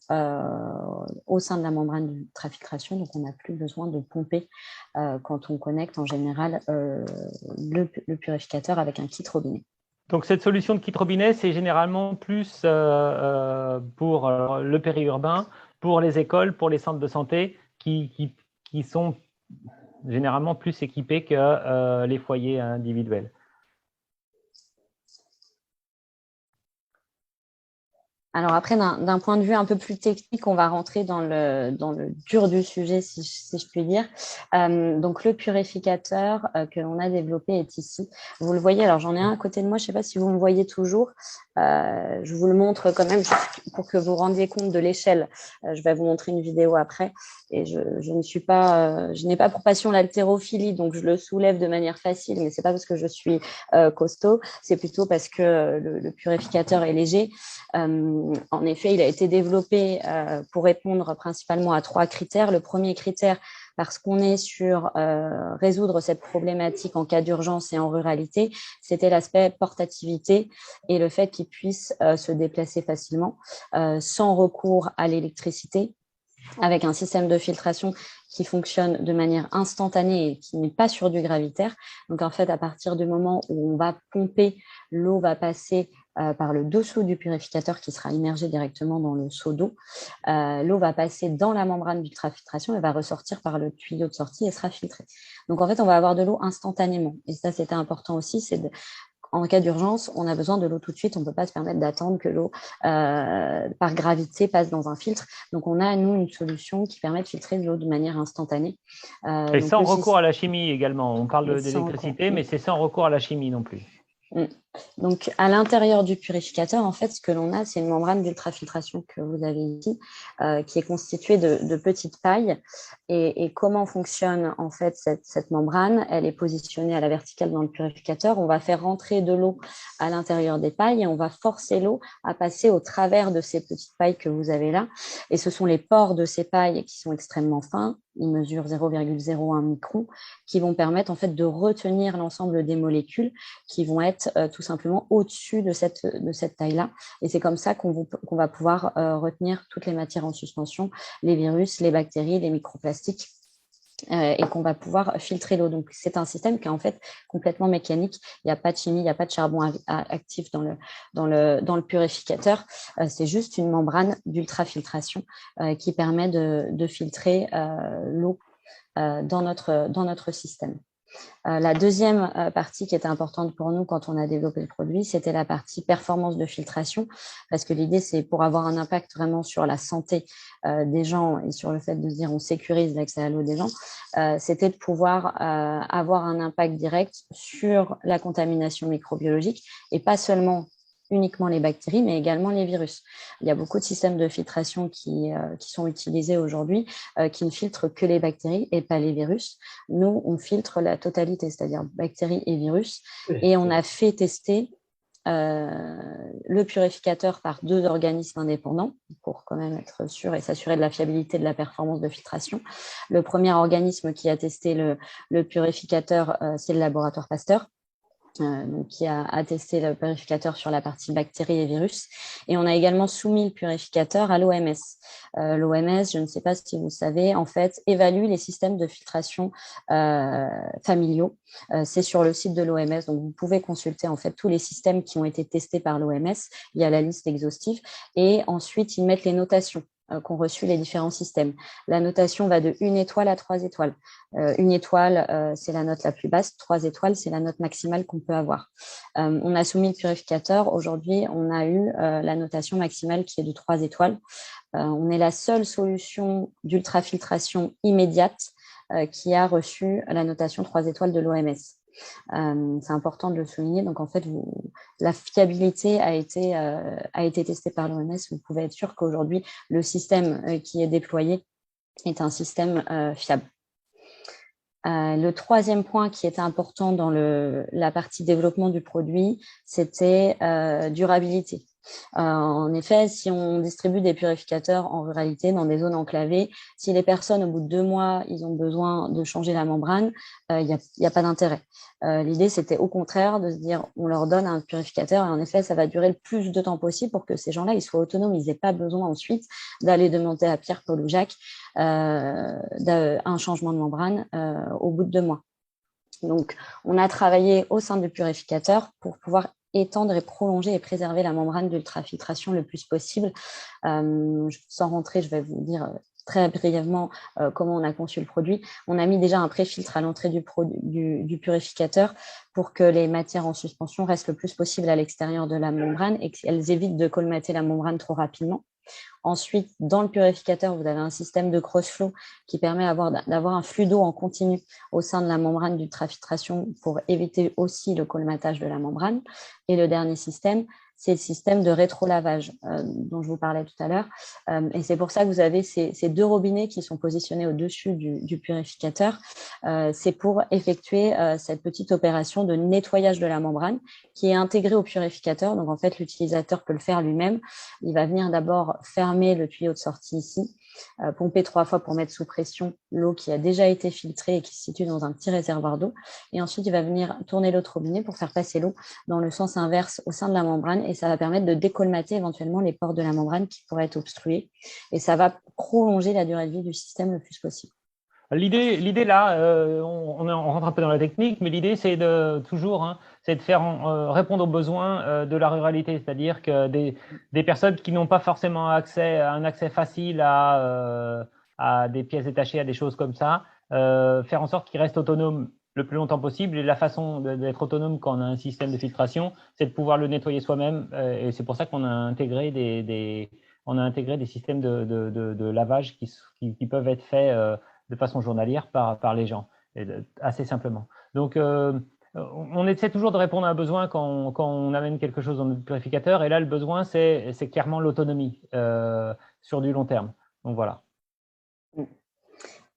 au sein de la membrane d'ultrafiltration. Donc, on n'a plus besoin de pomper quand on connecte, en général, le purificateur avec un kit robinet. Donc, cette solution de kit robinet, c'est généralement plus pour le périurbain, pour les écoles, pour les centres de santé qui sont généralement plus équipés que les foyers individuels. Alors après, d'un point de vue un peu plus technique, on va rentrer dans le dur du sujet, si je puis dire. Donc, le purificateur que l'on a développé est ici. Vous le voyez, alors j'en ai un à côté de moi, je ne sais pas si vous me voyez toujours. Je vous le montre quand même pour que vous rendiez compte de l'échelle. Je vais vous montrer une vidéo après. Et je n'ai pas pour passion l'haltérophilie, donc je le soulève de manière facile, mais ce n'est pas parce que je suis costaud, c'est plutôt parce que le purificateur est léger. En effet, il a été développé pour répondre principalement à 3 critères. Le premier critère, parce qu'on est sur résoudre cette problématique en cas d'urgence et en ruralité, c'était l'aspect portativité et le fait qu'il puisse se déplacer facilement sans recours à l'électricité, avec un système de filtration qui fonctionne de manière instantanée et qui n'est pas sur du gravitaire. Donc, en fait, à partir du moment où on va pomper, l'eau va passer par le dessous du purificateur qui sera immergé directement dans le seau d'eau. L'eau va passer dans la membrane d'ultrafiltration et va ressortir par le tuyau de sortie et sera filtrée. Donc, en fait, on va avoir de l'eau instantanément. Et ça, c'était important aussi, en cas d'urgence, on a besoin de l'eau tout de suite. On ne peut pas se permettre d'attendre que l'eau, par gravité, passe dans un filtre. Donc, on a, nous, une solution qui permet de filtrer de l'eau de manière instantanée. Et donc, sans recours à la chimie également. On parle d'électricité, mais c'est sans recours à la chimie non plus. Donc, à l'intérieur du purificateur, en fait, ce que l'on a, c'est une membrane d'ultrafiltration que vous avez ici, qui est constituée de petites pailles. Et comment fonctionne en fait cette membrane? Elle est positionnée à la verticale dans le purificateur. On va faire rentrer de l'eau à l'intérieur des pailles et on va forcer l'eau à passer au travers de ces petites pailles que vous avez là. Et ce sont les pores de ces pailles qui sont extrêmement fins. Ils mesurent 0,01 micron, qui vont permettre en fait de retenir l'ensemble des molécules qui vont être tout simplement au-dessus de cette taille-là. Et c'est comme ça qu'on va pouvoir retenir toutes les matières en suspension, les virus, les bactéries, les microplastiques, et qu'on va pouvoir filtrer l'eau. Donc, c'est un système qui est en fait complètement mécanique. Il n'y a pas de chimie, il n'y a pas de charbon actif dans le purificateur. C'est juste une membrane d'ultrafiltration qui permet de filtrer l'eau dans notre système. La deuxième partie qui était importante pour nous quand on a développé le produit, c'était la partie performance de filtration, parce que l'idée, c'est pour avoir un impact vraiment sur la santé des gens et sur le fait de dire on sécurise l'accès à l'eau des gens, c'était de pouvoir avoir un impact direct sur la contamination microbiologique et pas seulement uniquement les bactéries, mais également les virus. Il y a beaucoup de systèmes de filtration qui sont utilisés aujourd'hui, qui ne filtrent que les bactéries et pas les virus. Nous, on filtre la totalité, c'est-à-dire bactéries et virus. Et on a fait tester le purificateur par 2 organismes indépendants pour quand même être sûr et s'assurer de la fiabilité de la performance de filtration. Le premier organisme qui a testé le purificateur, c'est le laboratoire Pasteur. Donc, qui a testé le purificateur sur la partie bactéries et virus. Et on a également soumis le purificateur à l'OMS. L'OMS, je ne sais pas si vous savez, en fait, évalue les systèmes de filtration familiaux. C'est sur le site de l'OMS. Donc, vous pouvez consulter en fait tous les systèmes qui ont été testés par l'OMS. Il y a la liste exhaustive. Et ensuite, ils mettent les notations qu'ont reçu les différents systèmes. La notation va de 1 étoile à 3 étoiles. 1 étoile, c'est la note la plus basse. 3 étoiles, c'est la note maximale qu'on peut avoir. On a soumis le purificateur. Aujourd'hui, on a eu la notation maximale qui est de 3 étoiles. On est la seule solution d'ultrafiltration immédiate qui a reçu la notation 3 étoiles de l'OMS. C'est important de le souligner. Donc, en fait, la fiabilité a été testée par l'OMS. Vous pouvez être sûr qu'aujourd'hui, le système qui est déployé est un système fiable. Le troisième point qui était important dans la partie développement du produit, c'était durabilité. En effet, si on distribue des purificateurs en ruralité dans des zones enclavées, si les personnes, au bout de 2 mois, ils ont besoin de changer la membrane, il n'y a pas d'intérêt. L'idée, c'était au contraire de se dire, on leur donne un purificateur et en effet, ça va durer le plus de temps possible pour que ces gens-là, ils soient autonomes, ils n'aient pas besoin ensuite d'aller demander à Pierre, Paul ou Jacques un changement de membrane au bout de 2 mois. Donc, on a travaillé au sein du purificateur pour pouvoir étendre et prolonger et préserver la membrane d'ultrafiltration le plus possible. Sans rentrer, je vais vous dire très brièvement comment on a conçu le produit. On a mis déjà un pré-filtre à l'entrée du purificateur pour que les matières en suspension restent le plus possible à l'extérieur de la membrane et qu'elles évitent de colmater la membrane trop rapidement. Ensuite, dans le purificateur, vous avez un système de cross-flow qui permet d'avoir un flux d'eau en continu au sein de la membrane d'ultrafiltration pour éviter aussi le colmatage de la membrane. Et le dernier système, c'est le système de rétrolavage dont je vous parlais tout à l'heure. Et c'est pour ça que vous avez ces 2 robinets qui sont positionnés au-dessus du purificateur. C'est pour effectuer cette petite opération de nettoyage de la membrane qui est intégrée au purificateur. Donc, en fait, l'utilisateur peut le faire lui-même. Il va venir d'abord fermer le tuyau de sortie ici, pomper 3 fois pour mettre sous pression l'eau qui a déjà été filtrée et qui se situe dans un petit réservoir d'eau. Et ensuite, il va venir tourner l'autre robinet pour faire passer l'eau dans le sens inverse au sein de la membrane et ça va permettre de décolmater éventuellement les pores de la membrane qui pourraient être obstrués et ça va prolonger la durée de vie du système le plus possible. L'idée là, on rentre un peu dans la technique, mais l'idée c'est c'est de faire répondre aux besoins de la ruralité, c'est-à-dire que des personnes qui n'ont pas forcément un accès facile à des pièces détachées, à des choses comme ça, faire en sorte qu'ils restent autonomes le plus longtemps possible. Et la façon d'être autonome quand on a un système de filtration, c'est de pouvoir le nettoyer soi-même. Et c'est pour ça qu'on a intégré des systèmes de lavage qui peuvent être faits de façon journalière par les gens, assez simplement. Donc, on essaie toujours de répondre à un besoin quand on amène quelque chose dans notre purificateur. Et là, le besoin, c'est clairement l'autonomie sur du long terme. Donc, voilà.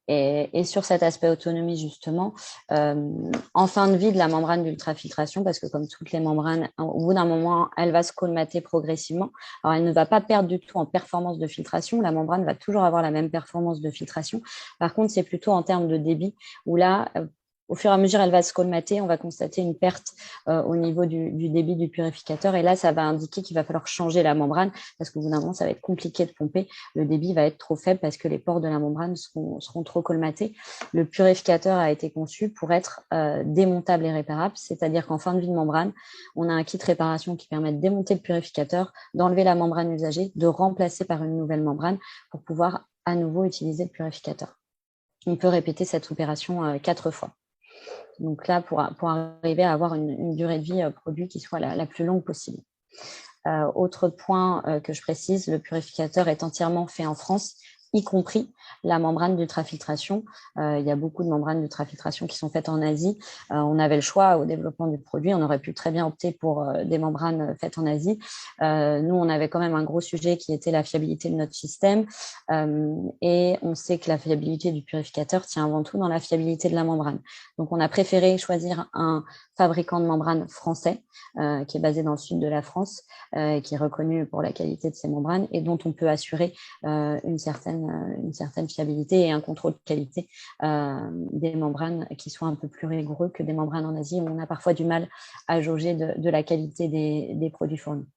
Et sur cet aspect autonomie, justement, en fin de vie de la membrane d'ultrafiltration, parce que comme toutes les membranes, au bout d'un moment, elle va se colmater progressivement. Alors, elle ne va pas perdre du tout en performance de filtration. La membrane va toujours avoir la même performance de filtration. Par contre, c'est plutôt en termes de débit, où là, au fur et à mesure, elle va se colmater. On va constater une perte au niveau du débit du purificateur. Et là, ça va indiquer qu'il va falloir changer la membrane parce qu'au bout d'un moment, ça va être compliqué de pomper. Le débit va être trop faible parce que les pores de la membrane seront trop colmatés. Le purificateur a été conçu pour être démontable et réparable. C'est-à-dire qu'en fin de vie de membrane, on a un kit réparation qui permet de démonter le purificateur, d'enlever la membrane usagée, de remplacer par une nouvelle membrane pour pouvoir à nouveau utiliser le purificateur. On peut répéter cette opération 4 fois. Donc là, pour arriver à avoir une durée de vie produit qui soit la plus longue possible. Autre point que je précise, le purificateur est entièrement fait en France, y compris la membrane d'ultrafiltration. Il y a beaucoup de membranes d'ultrafiltration qui sont faites en Asie. On avait le choix au développement du produit. On aurait pu très bien opter pour des membranes faites en Asie. Nous, on avait quand même un gros sujet qui était la fiabilité de notre système. Et on sait que la fiabilité du purificateur tient avant tout dans la fiabilité de la membrane. Donc, on a préféré choisir un fabricant de membranes français qui est basé dans le sud de la France, qui est reconnu pour la qualité de ses membranes et dont on peut assurer une certaine fiabilité et un contrôle de qualité des membranes qui soient un peu plus rigoureux que des membranes en Asie où on a parfois du mal à jauger de la qualité des produits fournis.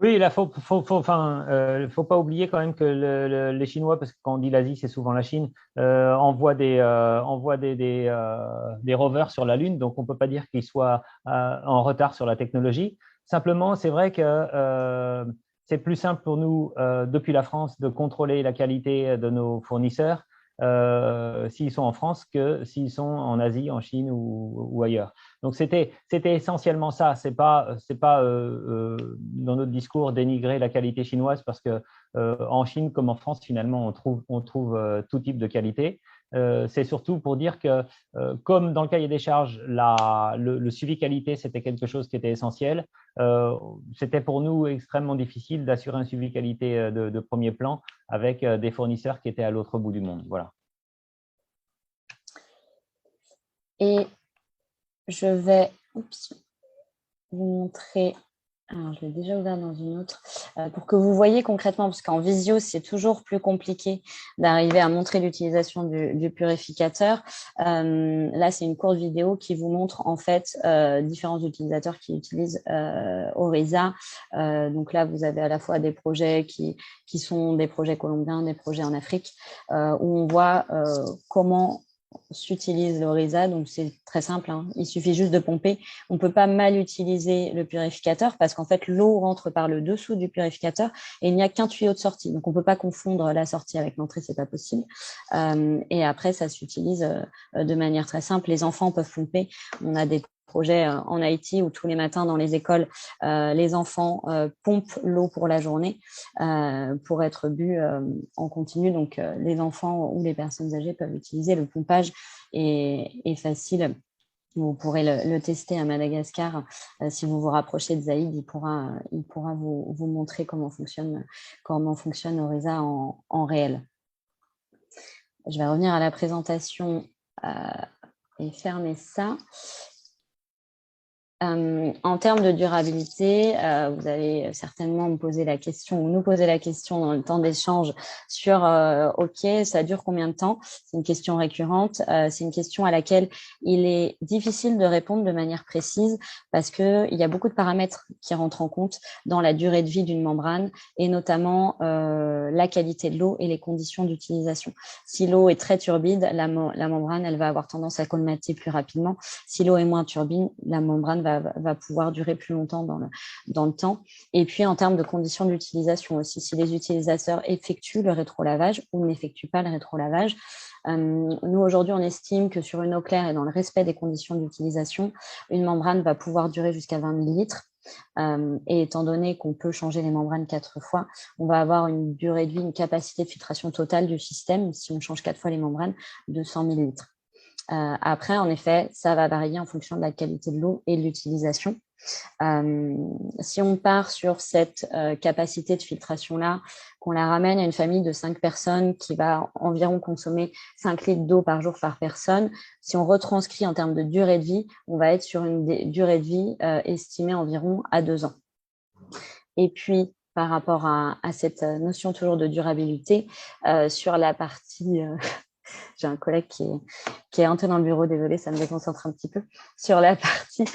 Oui, là, faut pas oublier quand même que les Chinois, parce que quand on dit l'Asie, c'est souvent la Chine, envoient des rovers sur la Lune, donc on peut pas dire qu'ils soient en retard sur la technologie. Simplement, c'est vrai que c'est plus simple pour nous, depuis la France, de contrôler la qualité de nos fournisseurs s'ils sont en France que s'ils sont en Asie, en Chine ou ailleurs. Donc, c'était essentiellement ça. C'est pas dans notre discours dénigrer la qualité chinoise parce que en Chine comme en France, finalement, on trouve tout type de qualité. c'est surtout pour dire que, comme dans le cahier des charges, le suivi qualité, c'était quelque chose qui était essentiel, c'était pour nous extrêmement difficile d'assurer un suivi qualité de premier plan avec des fournisseurs qui étaient à l'autre bout du monde. Voilà. Et je vais vous montrer, alors je l'ai déjà ouvert dans une autre, pour que vous voyez concrètement, parce qu'en visio, c'est toujours plus compliqué d'arriver à montrer l'utilisation du purificateur. Là, c'est une courte vidéo qui vous montre en fait différents utilisateurs qui utilisent Oriza. Donc là, vous avez à la fois des projets qui sont des projets colombiens, des projets en Afrique, où on voit comment s'utilise l'Oriza. Donc c'est très simple, hein. Il suffit juste de pomper. On ne peut pas mal utiliser le purificateur parce qu'en fait l'eau rentre par le dessous du purificateur et il n'y a qu'un tuyau de sortie, donc on ne peut pas confondre la sortie avec l'entrée, c'est pas possible. Et après ça s'utilise de manière très simple. Les enfants peuvent pomper. On a des projets en Haïti où tous les matins dans les écoles, les enfants pompent l'eau pour la journée pour être bu en continu. Donc, les enfants ou les personnes âgées peuvent utiliser. Le pompage est facile. Vous pourrez le tester à Madagascar. Si vous vous rapprochez de Zaïd, il pourra vous montrer comment fonctionne Oriza en réel. Je vais revenir à la présentation et fermer ça. En termes de durabilité, vous allez certainement me poser la question ou nous poser la question dans le temps d'échange sur OK, ça dure combien de temps? C'est une question récurrente. C'est une question à laquelle il est difficile de répondre de manière précise parce qu'il y a beaucoup de paramètres qui rentrent en compte dans la durée de vie d'une membrane et notamment la qualité de l'eau et les conditions d'utilisation. Si l'eau est très turbide, la membrane elle va avoir tendance à colmater plus rapidement. Si l'eau est moins turbide, la membrane va pouvoir durer plus longtemps dans le temps. Et puis, en termes de conditions d'utilisation aussi, si les utilisateurs effectuent le rétrolavage ou n'effectuent pas le rétrolavage. Nous, aujourd'hui, on estime que sur une eau claire et dans le respect des conditions d'utilisation, une membrane va pouvoir durer jusqu'à 20 millilitres. Et étant donné qu'on peut changer les membranes 4 fois, on va avoir une durée de vie, une capacité de filtration totale du système, si on change 4 fois les membranes, de 100 millilitres. Après, en effet, ça va varier en fonction de la qualité de l'eau et de l'utilisation. Si on part sur cette capacité de filtration-là, qu'on la ramène à une famille de 5 personnes qui va environ consommer 5 litres d'eau par jour par personne, si on retranscrit en termes de durée de vie, on va être sur une durée de vie estimée environ à 2 ans. Et puis, par rapport à cette notion toujours de durabilité, sur la partie... J'ai un collègue qui est entré dans le bureau, désolé, ça me déconcentre un petit peu. Sur la partie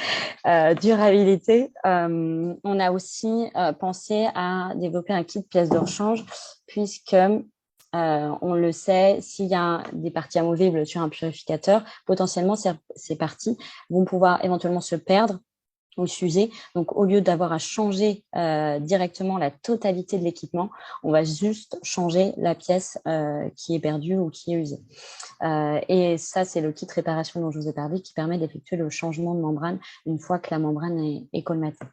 durabilité, on a aussi pensé à développer un kit pièces de rechange, puisque on le sait, s'il y a des parties amovibles sur un purificateur, potentiellement ces parties vont pouvoir éventuellement se perdre ou s'user. Donc, au lieu d'avoir à changer directement la totalité de l'équipement, on va juste changer la pièce qui est perdue ou qui est usée. Et ça, c'est le kit réparation dont je vous ai parlé qui permet d'effectuer le changement de membrane une fois que la membrane est colmatée.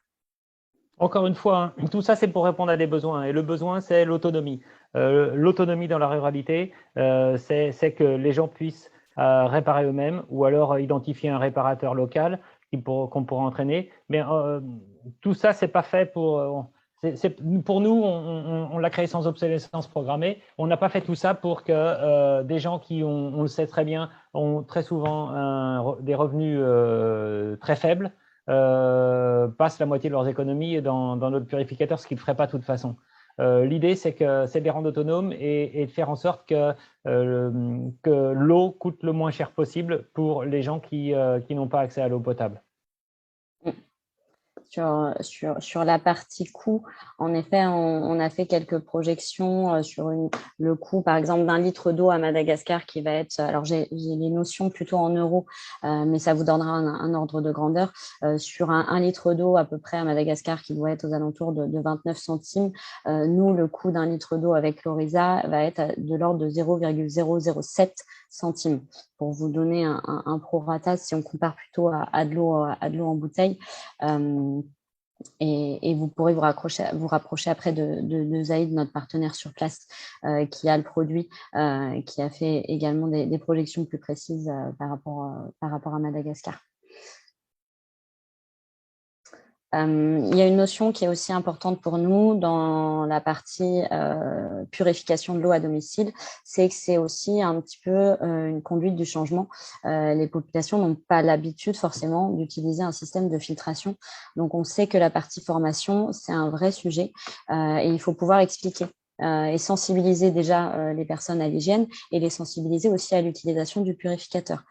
Encore une fois, hein, tout ça, c'est pour répondre à des besoins. Et le besoin, c'est l'autonomie. L'autonomie dans la ruralité, c'est que les gens puissent réparer eux-mêmes ou alors identifier un réparateur local qu'on pourra entraîner. Mais tout ça, c'est pas fait pour... pour nous, on l'a créé sans obsolescence programmée. On n'a pas fait tout ça pour que des gens qui, on le sait très bien, ont très souvent des revenus très faibles, passent la moitié de leurs économies dans notre purificateur, ce qu'ils ne feraient pas de toute façon. L'idée, c'est de les rendre autonomes et de faire en sorte que l'eau coûte le moins cher possible pour les gens qui n'ont pas accès à l'eau potable. Sur la partie coût, en effet, on a fait quelques projections sur le coût, par exemple, d'un litre d'eau à Madagascar qui va être, alors j'ai les notions plutôt en euros, mais ça vous donnera un ordre de grandeur. Sur un litre d'eau à peu près à Madagascar qui doit être aux alentours de 29 centimes, nous, le coût d'un litre d'eau avec l'Oriza va être de l'ordre de 0,007 centimes. Pour vous donner un prorata, si on compare plutôt à de l'eau en bouteille. Et vous pourrez vous rapprocher après de Zaïd, notre partenaire sur place, qui a le produit, qui a fait également des projections plus précises par rapport à Madagascar. Il y a une notion qui est aussi importante pour nous dans la partie purification de l'eau à domicile, c'est que c'est aussi un petit peu une conduite du changement. Les populations n'ont pas l'habitude forcément d'utiliser un système de filtration. Donc, on sait que la partie formation, c'est un vrai sujet et il faut pouvoir expliquer. Et sensibiliser déjà les personnes à l'hygiène et les sensibiliser aussi à l'utilisation du purificateur.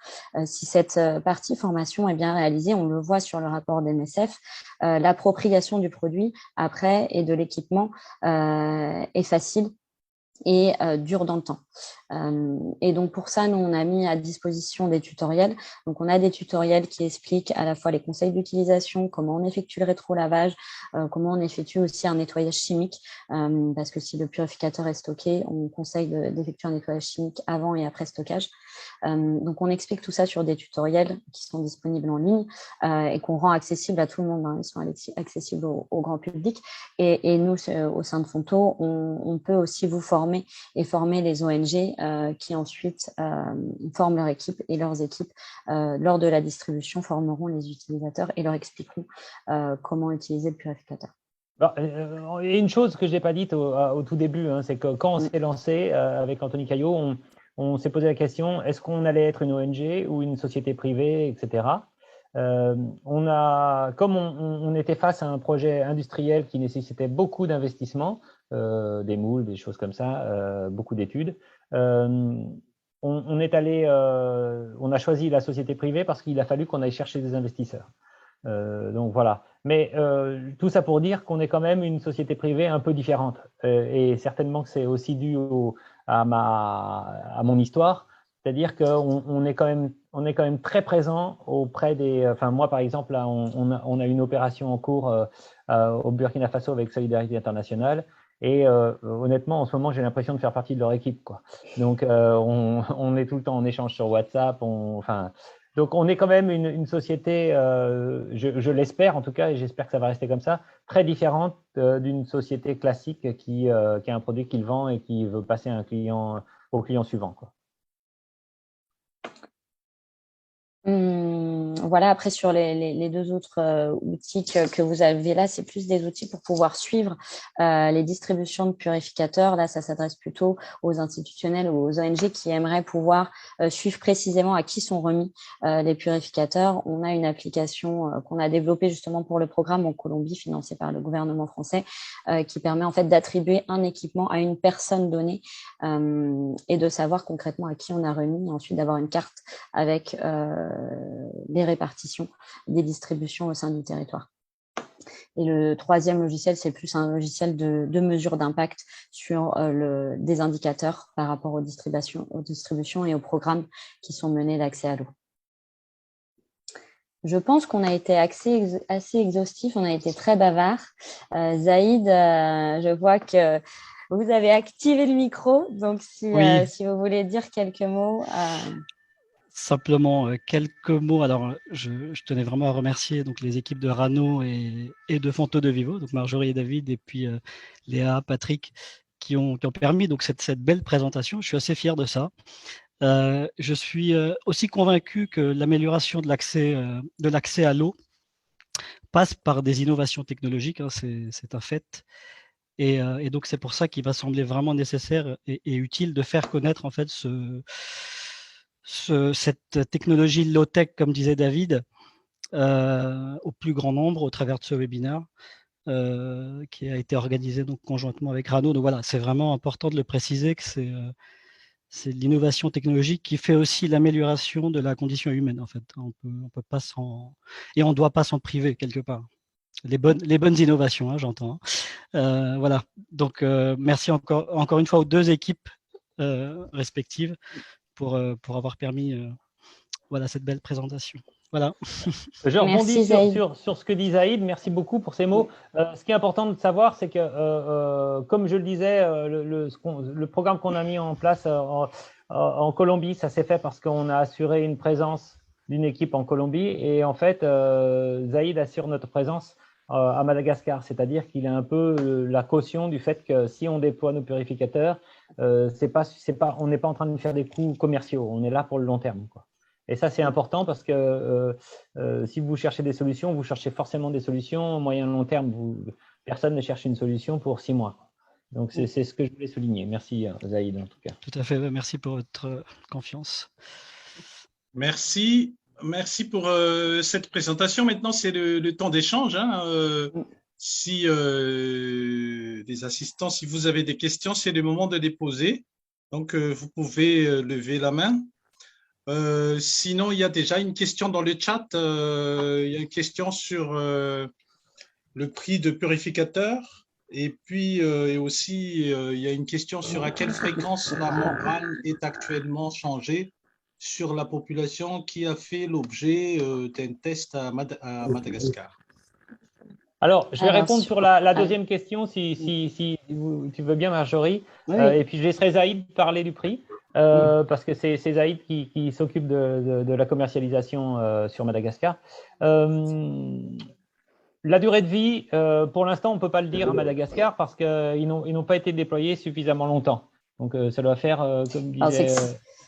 Si cette partie formation est bien réalisée, on le voit sur le rapport d'MSF, l'appropriation du produit après et de l'équipement est facile et dure dans le temps. Et donc, pour ça, nous, on a mis à disposition des tutoriels. Donc, on a des tutoriels qui expliquent à la fois les conseils d'utilisation, comment on effectue le rétro-lavage, comment on effectue aussi un nettoyage chimique, parce que si le purificateur est stocké, on conseille d'effectuer un nettoyage chimique avant et après stockage. Donc, on explique tout ça sur des tutoriels qui sont disponibles en ligne et qu'on rend accessibles à tout le monde. Hein. Ils sont accessibles au grand public. Et nous, au sein de Fonto, on peut aussi vous former et former les ONG qui ensuite forment leur équipe et leurs équipes lors de la distribution formeront les utilisateurs et leur expliqueront comment utiliser le purificateur. Alors, et une chose que je n'ai pas dite au tout début, hein, c'est que quand on s'est lancé avec Anthony Caillot, on s'est posé la question, est-ce qu'on allait être une ONG ou une société privée, etc. Comme on était face à un projet industriel qui nécessitait beaucoup d'investissements, des moules, des choses comme ça, beaucoup d'études, on a choisi la société privée parce qu'il a fallu qu'on aille chercher des investisseurs. Donc voilà. Mais tout ça pour dire qu'on est quand même une société privée un peu différente. Et certainement que c'est aussi dû à mon histoire. C'est-à-dire qu'on est quand même très présent auprès des. Enfin, moi, par exemple, là, on a une opération en cours au Burkina Faso avec Solidarité Internationale. Et honnêtement, en ce moment, j'ai l'impression de faire partie de leur équipe, quoi. Donc, on est tout le temps en échange sur WhatsApp. Donc, on est quand même une société, je l'espère en tout cas, et j'espère que ça va rester comme ça, très différente d'une société classique qui a un produit qu'il vend et qui veut passer au client suivant, quoi. Voilà, après sur les deux autres outils que vous avez là, c'est plus des outils pour pouvoir suivre les distributions de purificateurs. Là, ça s'adresse plutôt aux institutionnels ou aux ONG qui aimeraient pouvoir suivre précisément à qui sont remis les purificateurs. On a une application qu'on a développée justement pour le programme en Colombie, financé par le gouvernement français, qui permet en fait d'attribuer un équipement à une personne donnée et de savoir concrètement à qui on a remis, et ensuite d'avoir une carte avec les répartitions des distributions au sein du territoire. Et le troisième logiciel, c'est plus un logiciel de mesure d'impact sur des indicateurs par rapport aux distributions et aux programmes qui sont menés d'accès à l'eau. Je pense qu'on a été assez exhaustif, on a été très bavard. Zaïd, je vois que vous avez activé le micro, donc si vous voulez dire quelques mots. Simplement quelques mots. Alors, je tenais vraiment à remercier donc les équipes de Rano et de Fonto de Vivo, donc Marjorie et David, et puis Léa, Patrick, qui ont permis donc cette belle présentation. Je suis assez fier de ça. Je suis aussi convaincu que l'amélioration de l'accès à l'eau passe par des innovations technologiques, hein, c'est un fait. Et donc, c'est pour ça qu'il va sembler vraiment nécessaire et utile de faire connaître en fait cette technologie low-tech, comme disait David, au plus grand nombre au travers de ce webinaire qui a été organisé donc conjointement avec Rano. Donc voilà, c'est vraiment important de le préciser que c'est l'innovation technologique qui fait aussi l'amélioration de la condition humaine. En fait, on peut pas et on doit pas s'en priver quelque part. Les bonnes innovations, hein, j'entends. Voilà. Donc merci encore une fois aux deux équipes respectives pour avoir permis cette belle présentation. Voilà. Je rebondis sur ce que dit Zaïd. Merci beaucoup pour ces mots. Ce qui est important de savoir, c'est que, comme je le disais, le programme qu'on a mis en place en Colombie, ça s'est fait parce qu'on a assuré une présence d'une équipe en Colombie. Et en fait, Zaïd assure notre présence à Madagascar, c'est-à-dire qu'il est un peu la caution du fait que si on déploie nos purificateurs, on n'est pas en train de faire des coûts commerciaux, on est là pour le long terme, quoi. Et ça, c'est important parce que si vous cherchez des solutions, vous cherchez forcément des solutions moyen long terme. Personne ne cherche une solution pour 6 mois. Donc, c'est ce que je voulais souligner. Merci, Zaïd, en tout cas. Tout à fait, merci pour votre confiance. Merci. Merci pour cette présentation. Maintenant, c'est le temps d'échange. Si les assistants, si vous avez des questions, c'est le moment de les poser. Donc, vous pouvez lever la main. Sinon, il y a déjà une question dans le chat. Il y a une question sur le prix de purificateur. Et puis, et aussi, il y a une question sur à quelle fréquence la membrane est actuellement changée sur la population qui a fait l'objet d'un test à Madagascar. Alors, je vais répondre sur la deuxième question, si tu veux bien, Marjorie. Oui. Et puis, je laisserai Zaïd parler du prix, parce que c'est Zaïd qui s'occupe de la commercialisation sur Madagascar. La durée de vie, pour l'instant, on ne peut pas le dire à Madagascar parce qu'ils n'ont pas été déployés suffisamment longtemps. Donc, ça doit faire, comme disait…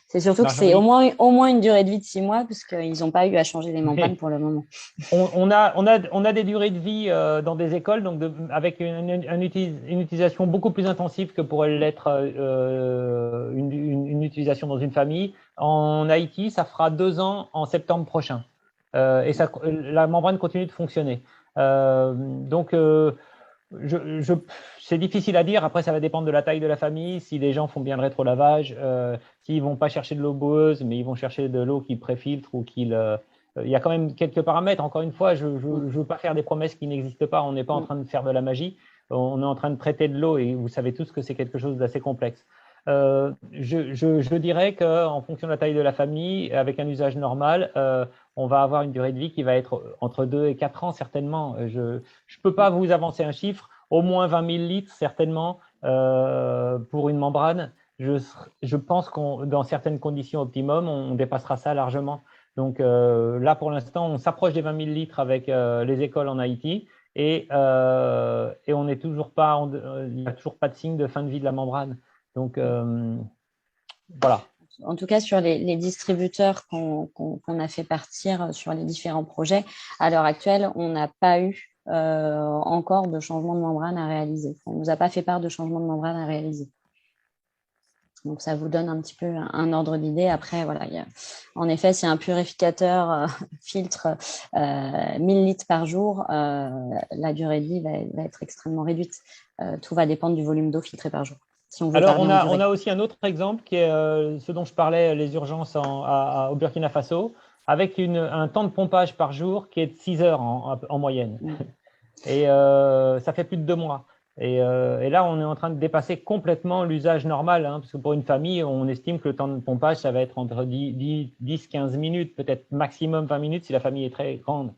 C'est surtout que c'est au moins une durée de vie de 6 mois, puisqu'ils n'ont pas eu à changer les membranes pour le moment. On a des durées de vie dans des écoles, donc avec une utilisation beaucoup plus intensive que pourrait l'être une utilisation dans une famille. En Haïti, ça fera 2 ans en septembre prochain. Et la membrane continue de fonctionner. C'est difficile à dire. Après, ça va dépendre de la taille de la famille, si les gens font bien le rétrolavage, s'ils ne vont pas chercher de l'eau boueuse, mais ils vont chercher de l'eau qui préfiltre ou il y a quand même quelques paramètres. Encore une fois, je ne veux pas faire des promesses qui n'existent pas. On n'est pas en train de faire de la magie. On est en train de traiter de l'eau et vous savez tous que c'est quelque chose d'assez complexe. Je dirais qu'en fonction de la taille de la famille, avec un usage normal, on va avoir une durée de vie qui va être entre 2 et 4 ans certainement. Je ne peux pas vous avancer un chiffre, au moins 20 000 litres certainement pour une membrane. Je pense que dans certaines conditions optimum, on dépassera ça largement. Donc là, pour l'instant, on s'approche des 20 000 litres avec les écoles en Haïti et on n'est toujours pas, il n'y a toujours pas de signe de fin de vie de la membrane. Donc, voilà. En tout cas, sur les distributeurs qu'on a fait partir sur les différents projets, à l'heure actuelle, on n'a pas eu encore de changement de membrane à réaliser. On ne nous a pas fait part de changement de membrane à réaliser. Donc, ça vous donne un petit peu un ordre d'idée. Après, voilà, en effet, si un purificateur filtre 1000 litres par jour, la durée de vie va être extrêmement réduite. Tout va dépendre du volume d'eau filtré par jour. Si on alors, on a aussi un autre exemple qui est ce dont je parlais, les urgences au Burkina Faso, avec un temps de pompage par jour qui est de 6 heures en moyenne. Et ça fait plus de 2 mois. Et là, on est en train de dépasser complètement l'usage normal, parce que pour une famille, on estime que le temps de pompage, ça va être entre 10-15 minutes, peut-être maximum 20 minutes si la famille est très grande.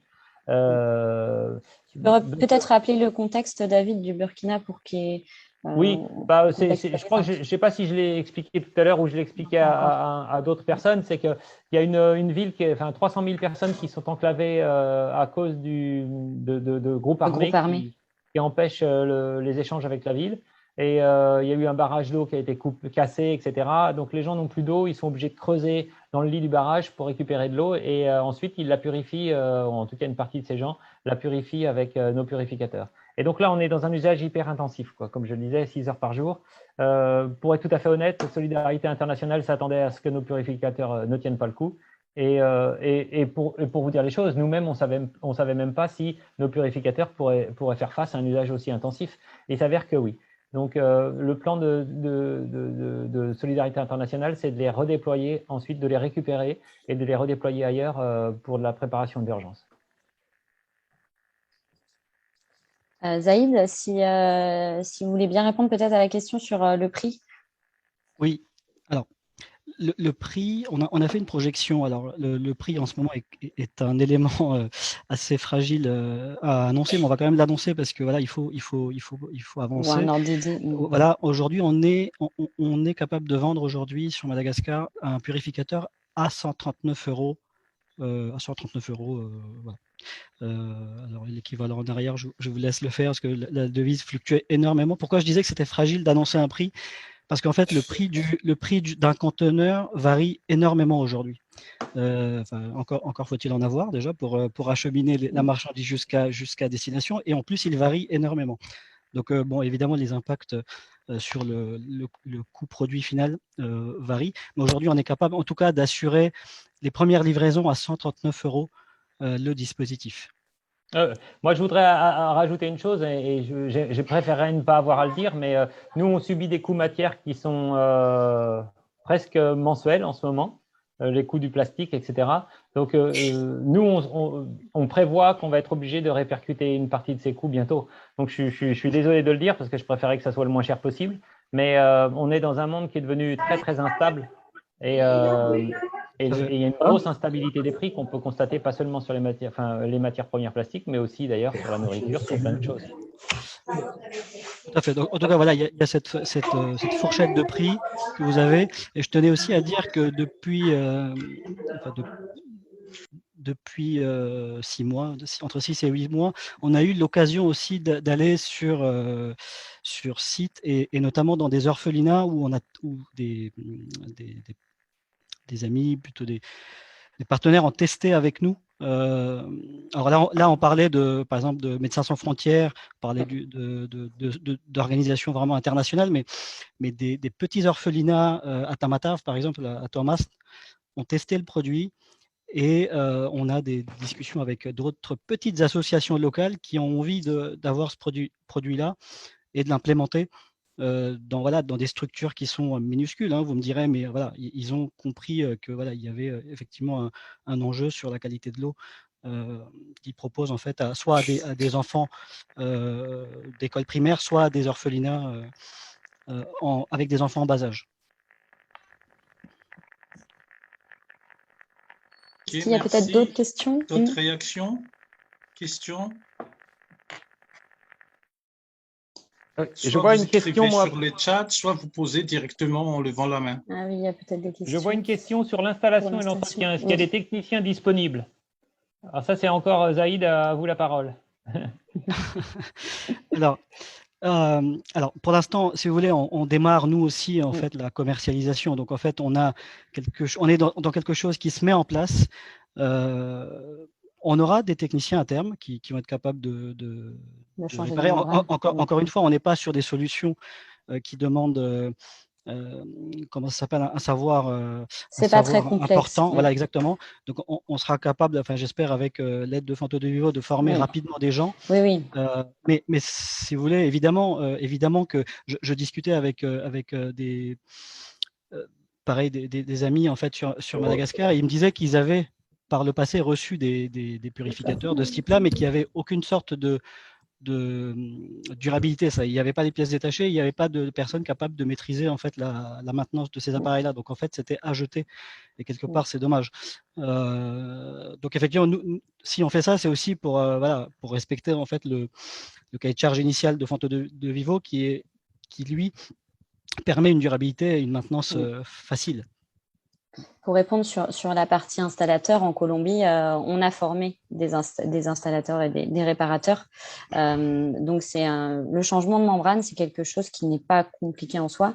Tu peux peut-être rappeler le contexte, David, du Burkina pour qu'il y ait… Oui, je crois que je ne sais pas si je l'ai expliqué tout à l'heure ou je l'ai expliqué à d'autres personnes, c'est qu'il y a une ville, 300 000 personnes qui sont enclavées à cause de groupes armés qui empêchent les échanges avec la ville. Et il y a eu un barrage d'eau qui a été cassé, etc. Donc les gens n'ont plus d'eau, ils sont obligés de creuser dans le lit du barrage pour récupérer de l'eau et ensuite ils la purifient, en tout cas une partie de ces gens la purifient avec nos purificateurs. Et donc là, on est dans un usage hyper intensif, quoi. Comme je le disais, 6 heures par jour. Pour être tout à fait honnête, Solidarité Internationale s'attendait à ce que nos purificateurs ne tiennent pas le coup. Et pour vous dire les choses, nous-mêmes, on savait même pas si nos purificateurs pourraient faire face à un usage aussi intensif. Et il s'avère que oui. Donc, le plan de Solidarité Internationale, c'est de les redéployer, ensuite de les récupérer et de les redéployer ailleurs pour de la préparation d'urgence. Zaïd, si vous voulez bien répondre peut-être à la question sur le prix. Oui, alors le prix, on a fait une projection. Alors le prix en ce moment est un élément assez fragile à annoncer, mais on va quand même l'annoncer parce que voilà, il faut avancer. Ou un ordre d'idée. Voilà, aujourd'hui on est capable de vendre aujourd'hui sur Madagascar un purificateur à 139 €. Voilà. Alors, l'équivalent en arrière, je vous laisse le faire parce que la devise fluctuait énormément. Pourquoi je disais que c'était fragile d'annoncer un prix? Parce qu'en fait, le prix d'un conteneur varie énormément aujourd'hui. Encore faut-il en avoir déjà pour acheminer la marchandise jusqu'à destination. Et en plus, il varie énormément. Donc, bon, évidemment, les impacts sur le coût produit final varient. Mais aujourd'hui, on est capable, en tout cas, d'assurer les premières livraisons à 139 € le dispositif. Moi, je voudrais rajouter une chose, et je préférerais ne pas avoir à le dire, mais nous, on subit des coûts matières qui sont presque mensuels en ce moment, les coûts du plastique, etc. Donc, nous, on prévoit qu'on va être obligé de répercuter une partie de ces coûts bientôt. Donc, je suis désolé de le dire parce que je préférais que ça soit le moins cher possible, mais on est dans un monde qui est devenu très, très instable. Et il y a une grosse instabilité des prix qu'on peut constater pas seulement sur les matières premières plastiques, mais aussi d'ailleurs sur la nourriture, sur plein de choses. Tout à fait. Donc, en tout cas, voilà, il y a cette fourchette de prix que vous avez. Et je tenais aussi à dire que depuis 6 mois, entre 6 et 8 mois, on a eu l'occasion aussi d'aller sur site et notamment dans des orphelinats où des amis, plutôt des partenaires ont testé avec nous. Alors là, on parlait par exemple de Médecins sans frontières, on parlait d'organisations vraiment internationales, mais des petits orphelinats à Tamatave, par exemple, à Thomas, ont testé le produit. Et on a des discussions avec d'autres petites associations locales qui ont envie d'avoir ce produit-là et de l'implémenter dans des structures qui sont minuscules, hein, vous me direz, mais voilà, ils ont compris que voilà, il y avait effectivement un enjeu sur la qualité de l'eau qu'ils proposent en fait soit à des enfants d'école primaire, soit à des orphelinats avec des enfants en bas âge. Est-ce qu'il y a peut-être d'autres questions? D'autres réactions? Questions? Je vois une question, moi. Sur le chat, soit vous posez directement en levant la main. Ah oui, il y a peut-être des questions. Je vois une question sur l'installation et l'entretien. Est-ce qu'il y a des techniciens disponibles? Alors ça, c'est encore Zaïd, à vous la parole. Alors, pour l'instant, si vous voulez, on démarre nous aussi en fait la commercialisation. Donc en fait, on est dans quelque chose qui se met en place. On aura des techniciens à terme qui vont être capables de réparer. Encore une fois, on n'est pas sur des solutions qui demandent comment ça s'appelle, un savoir, c'est pas très complexe, important. Voilà, exactement. Donc, on sera capable, enfin, j'espère, avec l'aide de Fanto de Vivo, de former rapidement des gens. Oui. Mais si vous voulez, évidemment que je discutais avec des amis en fait sur Madagascar, et ils me disaient qu'ils avaient par le passé reçu des purificateurs de ce type-là, mais qui n'avaient aucune sorte de durabilité. Il n'y avait pas les pièces détachées, il n'y avait pas de personnes capables de maîtriser en fait la maintenance de ces appareils-là. Donc en fait, c'était à jeter. Et quelque part, c'est dommage. Donc effectivement, nous, si on fait ça, c'est aussi pour respecter en fait le cahier de charge initial de Fanto de Vivo qui lui permet une durabilité et une maintenance facile. Pour répondre sur la partie installateur, en Colombie, on a formé des installateurs et des réparateurs. Donc, le changement de membrane, c'est quelque chose qui n'est pas compliqué en soi.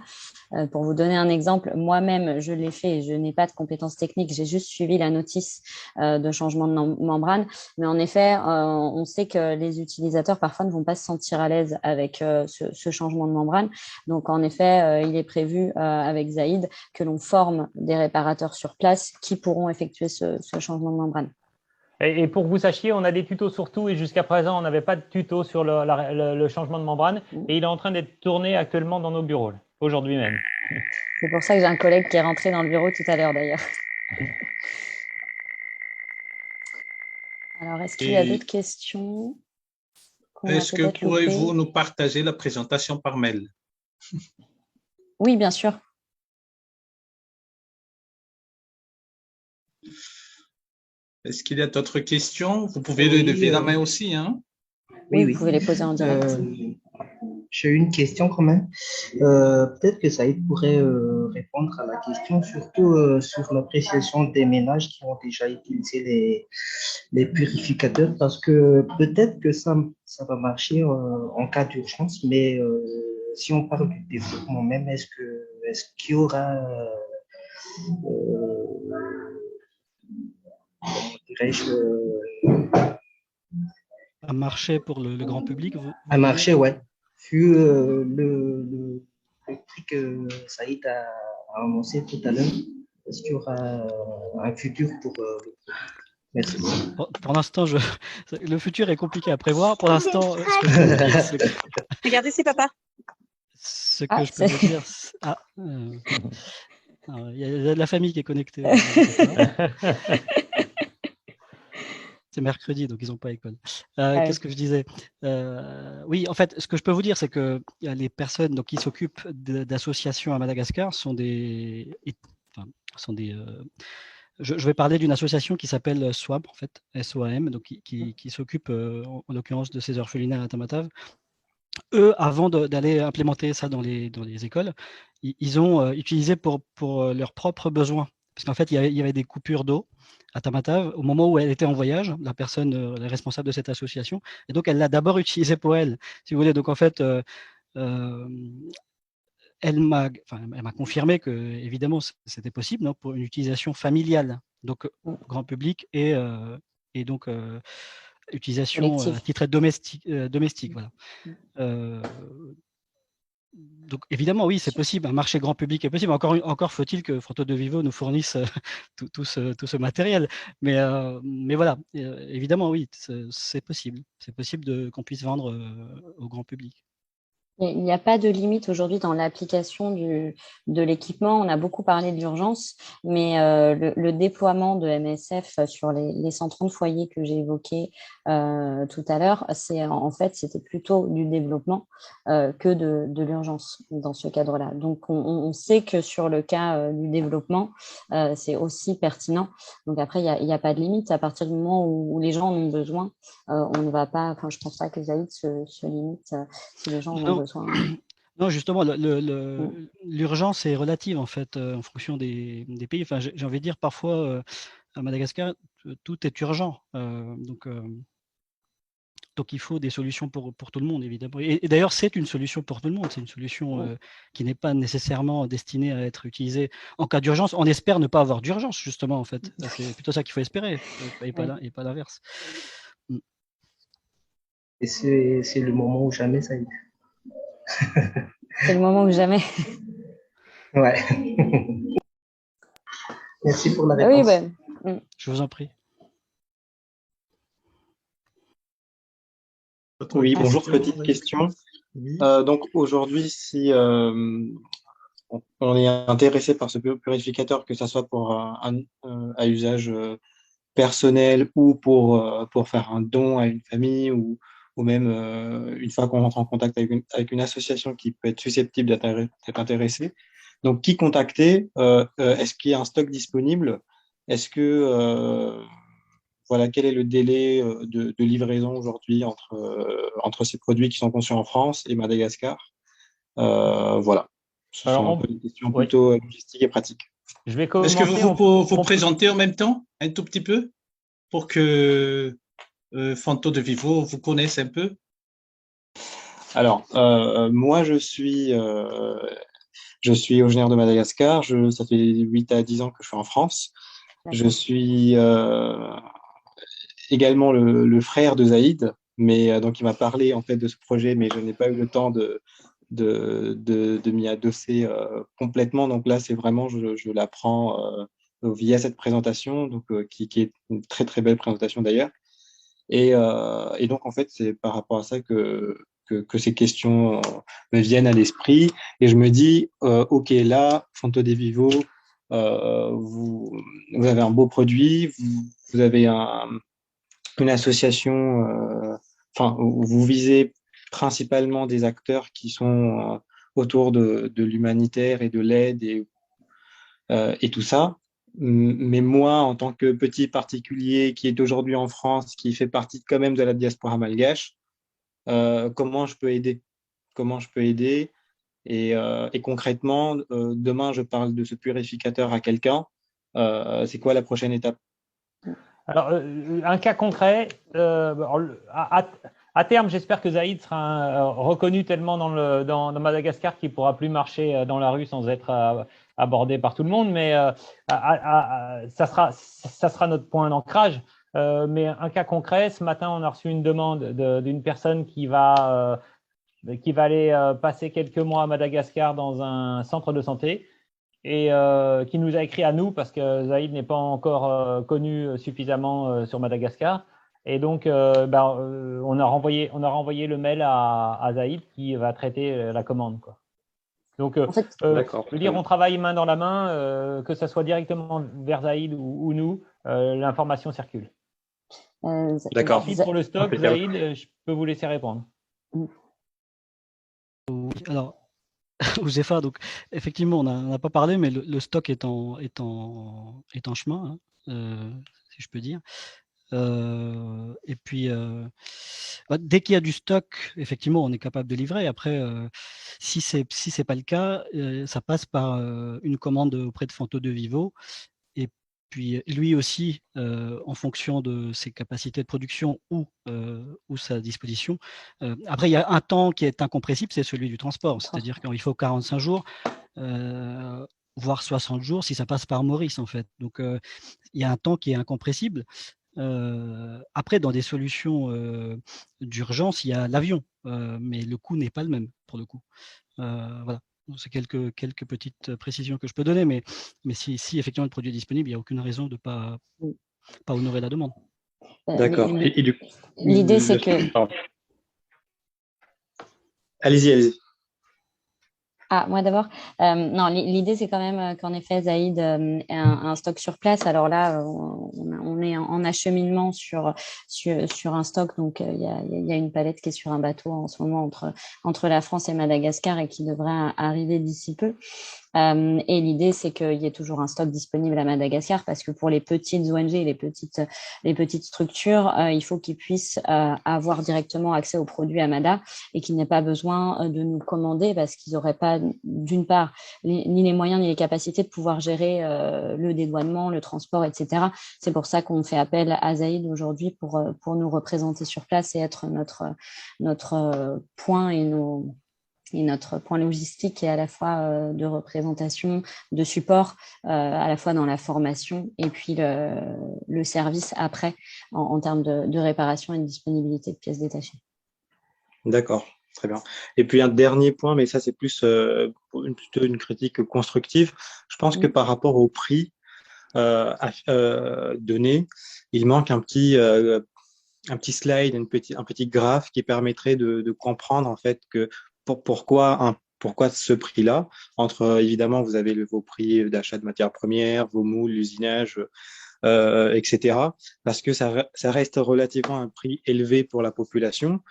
Pour vous donner un exemple, moi-même, je l'ai fait et je n'ai pas de compétences techniques. J'ai juste suivi la notice de changement de membrane. Mais en effet, on sait que les utilisateurs, parfois, ne vont pas se sentir à l'aise avec ce changement de membrane. Donc, en effet, il est prévu avec Zaïd que l'on forme des réparateurs sur place qui pourront effectuer ce changement de membrane. Et pour que vous sachiez, on a des tutos sur tout et jusqu'à présent, on n'avait pas de tuto sur le changement de membrane et il est en train d'être tourné actuellement dans nos bureaux, aujourd'hui même. C'est pour ça que j'ai un collègue qui est rentré dans le bureau tout à l'heure d'ailleurs. Alors, est-ce qu'il y a d'autres questions? Est-ce que pourriez-vous nous partager la présentation par mail? Oui, bien sûr. Est-ce qu'il y a d'autres questions? Vous pouvez lever la main aussi, hein? Oui, vous pouvez les poser en direct. J'ai une question quand même. Peut-être que Saïd pourrait répondre à la question, surtout sur l'appréciation des ménages qui ont déjà utilisé les purificateurs, parce que peut-être que ça va marcher en cas d'urgence, mais si on parle du développement même, est-ce qu'il y aura, comment dirais-je, Un marché pour le grand public, vous un voulez marché, dire? ouais, vu le prix que Saïd a annoncé tout à l'heure, est-ce qu'il y aura un futur pour le Merci. Pour l'instant, le futur est compliqué à prévoir. Pour l'instant, ce que je peux vous dire, c'est que Regardez, c'est papa. ce que je peux vous dire, il y a de la famille qui est connectée. C'est mercredi, donc ils n'ont pas école. Qu'est-ce que je disais? Oui, en fait, ce que je peux vous dire, c'est que les personnes donc, qui s'occupent d'associations à Madagascar sont je vais parler d'une association qui s'appelle SWAM, en fait, SOAM, donc qui s'occupe, en l'occurrence, de ces orphelinats à Tamatave. Eux, avant d'aller implémenter ça dans les écoles, ils ont utilisé pour leurs propres besoins. Parce qu'en fait, il y avait des coupures d'eau à Tamatave au moment où elle était en voyage, la personne la responsable de cette association. Et donc, elle l'a d'abord utilisé pour elle, si vous voulez. Donc, en fait, elle m'a confirmé que, évidemment, c'était possible, non, pour une utilisation familiale, donc grand public et donc utilisation à titre domestique, voilà. Donc évidemment, oui, c'est possible. Un marché grand public est possible. Encore faut-il que Photo de Vivo nous fournisse tout ce matériel. Mais voilà, évidemment, oui, c'est possible. C'est possible qu'on puisse vendre au grand public. Il n'y a pas de limite aujourd'hui dans l'application de l'équipement. On a beaucoup parlé de l'urgence, mais le déploiement de MSF sur les 130 foyers que j'ai évoqués tout à l'heure, c'était plutôt du développement que de l'urgence dans ce cadre-là. Donc, on sait que sur le cas du développement, c'est aussi pertinent. Donc après, il n'y a pas de limite. À partir du moment où les gens en ont besoin, on ne va pas. Enfin, je ne pense pas que Zaïd se limite si les gens en ont besoin. Non, justement, l'urgence est relative en fait en fonction des pays. Enfin, j'ai envie de dire parfois à Madagascar, tout est urgent. Donc il faut des solutions pour tout le monde, évidemment. Et d'ailleurs, c'est une solution pour tout le monde. C'est une solution qui n'est pas nécessairement destinée à être utilisée en cas d'urgence. On espère ne pas avoir d'urgence, justement, en fait. C'est plutôt ça qu'il faut espérer, et pas l'inverse. Et c'est le moment où jamais ça y est. C'est le moment où jamais. Ouais. Merci pour la réponse. Oui, je vous en prie. Oui, bonjour, petite question. Donc aujourd'hui, si on est intéressé par ce purificateur, que ce soit pour à usage personnel ou pour faire un don à une famille ou même une fois qu'on rentre en contact avec une association qui peut être susceptible d'être intéressée. Donc, qui contacter? Est-ce qu'il y a un stock disponible? Est-ce que voilà, quel est le délai de livraison aujourd'hui entre ces produits qui sont conçus en France et Madagascar? Voilà. Ce sont un peu des questions plutôt logistiques et pratiques. Je vais Est-ce que vous présenter en même temps, un tout petit peu, pour que Photo de Vivo vous connaisse un peu? Alors, moi, je suis originaire de Madagascar. Ça fait 8 à 10 ans que je suis en France. Je suis également le frère de Zaïd, mais donc il m'a parlé en fait de ce projet, mais je n'ai pas eu le temps de m'y adosser complètement. Donc là, c'est vraiment, je l'apprends via cette présentation, donc qui est une très très belle présentation d'ailleurs. Et donc en fait, c'est par rapport à ça que ces questions me viennent à l'esprit, et je me dis, ok, là, Photo de Vivo, vous avez un beau produit, vous avez une association, enfin, vous visez principalement des acteurs qui sont autour de l'humanitaire et de l'aide et tout ça. Mais moi, en tant que petit particulier qui est aujourd'hui en France, qui fait partie quand même de la diaspora malgache, comment je peux aider? Comment je peux aider? Et concrètement, demain, je parle de ce purificateur à quelqu'un. C'est quoi la prochaine étape? Alors, un cas concret, à terme, j'espère que Zaïd sera reconnu tellement dans Madagascar qu'il ne pourra plus marcher dans la rue sans être abordé par tout le monde, mais ça sera notre point d'ancrage. Mais un cas concret, ce matin, on a reçu une demande d'une personne qui va aller passer quelques mois à Madagascar dans un centre de santé et qui nous a écrit à nous parce que Zaïd n'est pas encore connu suffisamment sur Madagascar. Et donc, on a renvoyé le mail à Zaïd qui va traiter la commande, quoi. Donc, D'accord. je veux dire, on travaille main dans la main, que ça soit directement vers Zaïd ou nous, l'information circule. D'accord. Puis pour le stock, Impeccable. Zaïd, je peux vous laisser répondre. Oui, alors, Ouzéfa, donc effectivement, on n'a pas parlé, mais le stock est en chemin, hein, si je peux dire. Et puis, dès qu'il y a du stock, effectivement, on est capable de livrer. Après, si c'est pas le cas, ça passe par une commande auprès de Fanto de Vivo. Et puis, lui aussi, en fonction de ses capacités de production ou sa disposition. Après, il y a un temps qui est incompressible, c'est celui du transport. C'est-à-dire qu'il faut 45 jours, voire 60 jours, si ça passe par Maurice, en fait. Donc, il y a un temps qui est incompressible. Après, dans des solutions d'urgence, il y a l'avion, mais le coût n'est pas le même, pour le coup. Voilà. C'est quelques petites précisions que je peux donner, mais si effectivement le produit est disponible, il n'y a aucune raison de ne pas honorer la demande. D'accord. L'idée, c'est que… Allez-y. Ah, moi d'abord, non, l'idée c'est quand même qu'en effet Zaïd ait un stock sur place. Alors là, on est en acheminement sur un stock, donc il y a une palette qui est sur un bateau en ce moment entre la France et Madagascar et qui devrait arriver d'ici peu. Et l'idée, c'est qu'il y ait toujours un stock disponible à Madagascar parce que pour les petites ONG et les petites structures, il faut qu'ils puissent avoir directement accès aux produits Amada et qu'ils n'aient pas besoin de nous commander parce qu'ils n'auraient pas, d'une part, ni les moyens ni les capacités de pouvoir gérer le dédouanement, le transport, etc. C'est pour ça qu'on fait appel à Zaïd aujourd'hui pour nous représenter sur place et être notre point et notre point logistique est à la fois de représentation, de support, à la fois dans la formation et puis le service après en termes de réparation et de disponibilité de pièces détachées. D'accord, très bien. Et puis un dernier point, mais ça c'est plus plutôt une critique constructive. Je pense que par rapport au prix donné, il manque un petit slide, un petit graphe qui permettrait de comprendre en fait que pourquoi ce prix-là, entre évidemment vous avez vos prix d'achat de matières premières, vos moules, l'usinage, etc. Parce que ça reste relativement un prix élevé pour la population,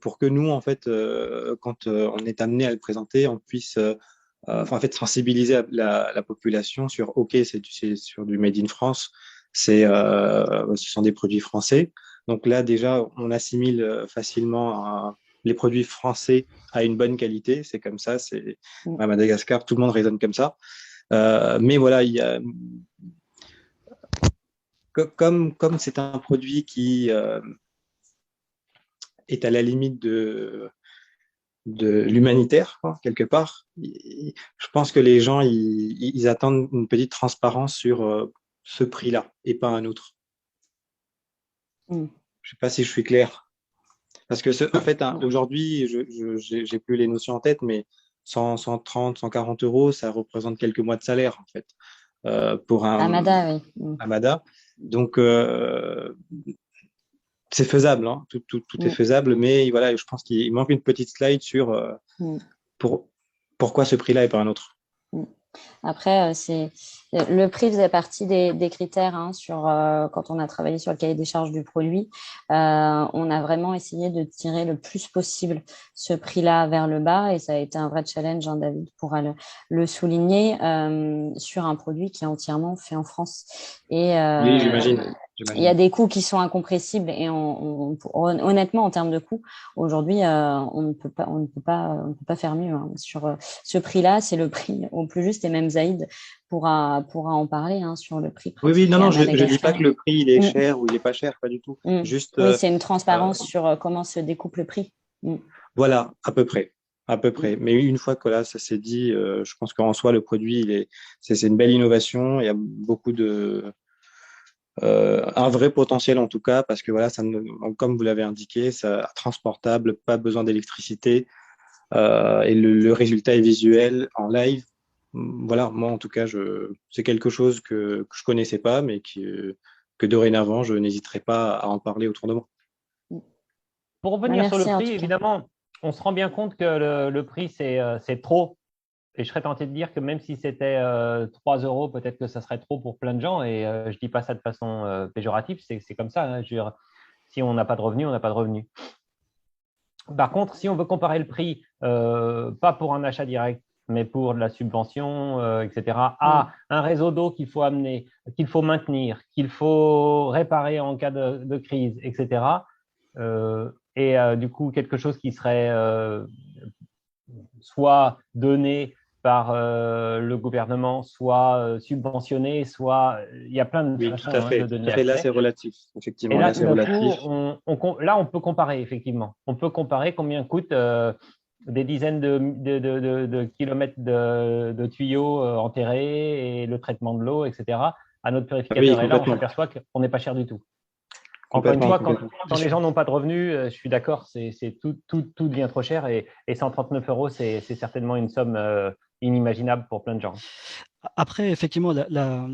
pour que nous en fait, quand on est amené à le présenter, on puisse en fait sensibiliser la population sur OK, c'est sur du made in France, ce sont des produits français. Donc là déjà on assimile facilement les produits français à une bonne qualité, c'est comme ça, c'est à Madagascar, tout le monde raisonne comme ça. Mais voilà, il y a, comme c'est un produit qui est à la limite de l'humanitaire, quoi, quelque part, je pense que les gens, ils attendent une petite transparence sur ce prix-là et pas un autre. Je ne sais pas si je suis clair. Parce que, en fait, aujourd'hui, je n'ai plus les notions en tête, mais 130, 140 euros, ça représente quelques mois de salaire, en fait, pour un Amada, oui. Amada. Donc, c'est faisable, hein. Tout est faisable, mais voilà, je pense qu'il manque une petite slide sur pourquoi ce prix-là et pas un autre. Après, Le prix faisait partie des critères quand on a travaillé sur le cahier des charges du produit. On a vraiment essayé de tirer le plus possible ce prix-là vers le bas et ça a été un vrai challenge, David pourra le souligner, sur un produit qui est entièrement fait en France. Et Oui, j'imagine. il y a des coûts qui sont incompressibles et honnêtement, en termes de coûts, aujourd'hui, on ne peut pas faire mieux sur ce prix-là. C'est le prix au plus juste et même Zaïd pourra en parler sur le prix Oui, pratiqué non, à je ne dis pas Madagascar. que le prix il est cher ou il n'est pas cher, pas du tout. Juste, Oui, c'est une transparence sur comment se découpe le prix. voilà, à peu près. À peu près. Mais une fois que là, ça s'est dit, je pense qu'en soi, le produit, c'est une belle innovation. Il y a beaucoup un vrai potentiel en tout cas, parce que voilà, comme vous l'avez indiqué, ça transportable, pas besoin d'électricité, et le résultat est visuel en live. Voilà, moi en tout cas, c'est quelque chose que je connaissais pas, mais que dorénavant, je n'hésiterai pas à en parler autour de moi. Pour revenir sur le Merci, en prix, tout cas. évidemment, on se rend bien compte que le prix, c'est trop. Et je serais tenté de dire que même si c'était 3 euros, peut-être que ça serait trop pour plein de gens. Et je ne dis pas ça de façon péjorative, c'est comme ça. Je veux dire, si on n'a pas de revenus, on n'a pas de revenus. Par contre, si on veut comparer le prix, pas pour un achat direct, mais pour de la subvention, etc., à un réseau d'eau qu'il faut amener, qu'il faut maintenir, qu'il faut réparer en cas de crise, etc., du coup, quelque chose qui serait soit donné par le gouvernement, soit subventionné, soit il y a plein de Oui, façons tout à fait. de Tout donner à fait. Là, accès. c'est relatif. Et Effectivement, là, là, tout c'est d'un coup, relatif. là, on peut comparer, effectivement. On peut comparer combien coûtent des dizaines de kilomètres de tuyaux enterrés et le traitement de l'eau, etc., à notre Oui, purificateur. Et là, on complètement. s'aperçoit qu'on n'est pas cher du tout. Encore une Complètement, fois, complètement. quand les gens n'ont pas de revenus, je suis d'accord, tout devient trop cher et 139 euros, c'est certainement une somme inimaginable pour plein de gens. Après, effectivement, la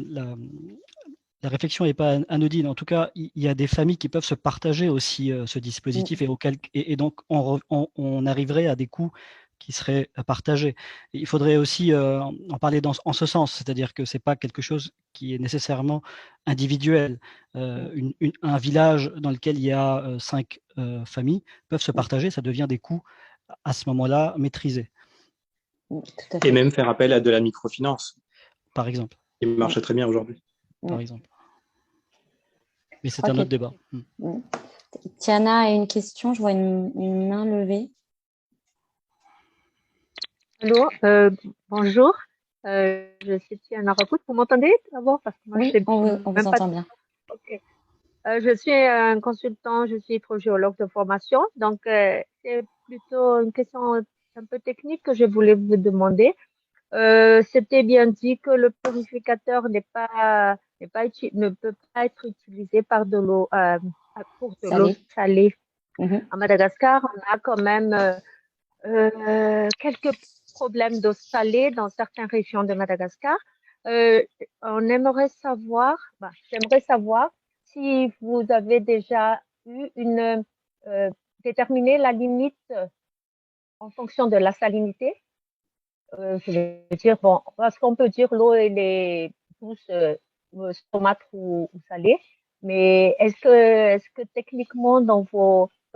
réflexion n'est pas anodine. En tout cas, il y a des familles qui peuvent se partager aussi ce dispositif et donc on arriverait à des coûts qui seraient partagés. Il faudrait aussi en parler en ce sens, c'est-à-dire que ce n'est pas quelque chose qui est nécessairement individuel. Un village dans lequel il y a 5 familles peuvent se partager, ça devient des coûts à ce moment-là maîtrisés. Et même faire appel à de la microfinance. Par exemple. Qui marche très bien aujourd'hui. Par exemple. Mais c'est un autre débat. Tiana a une question, je vois une main levée. Allô, bonjour. Je suis Tiana Rapout. Vous m'entendez d'abord? Parce que moi, oui, on vous entend bien. Okay. Je suis un consultant, je suis hydrogéologue de formation. Donc, c'est plutôt une question un peu technique que je voulais vous demander. C'était bien dit que le purificateur ne peut pas être utilisé par de l'eau pour de l'eau salée. À Madagascar, on a quand même quelques problèmes d'eau salée dans certaines régions de Madagascar. J'aimerais savoir si vous avez déjà eu déterminé la limite en fonction de la salinité. Je veux dire, bon, parce qu'on peut dire l'eau, elle est douce, saumâtre ou salée, mais est-ce que techniquement dans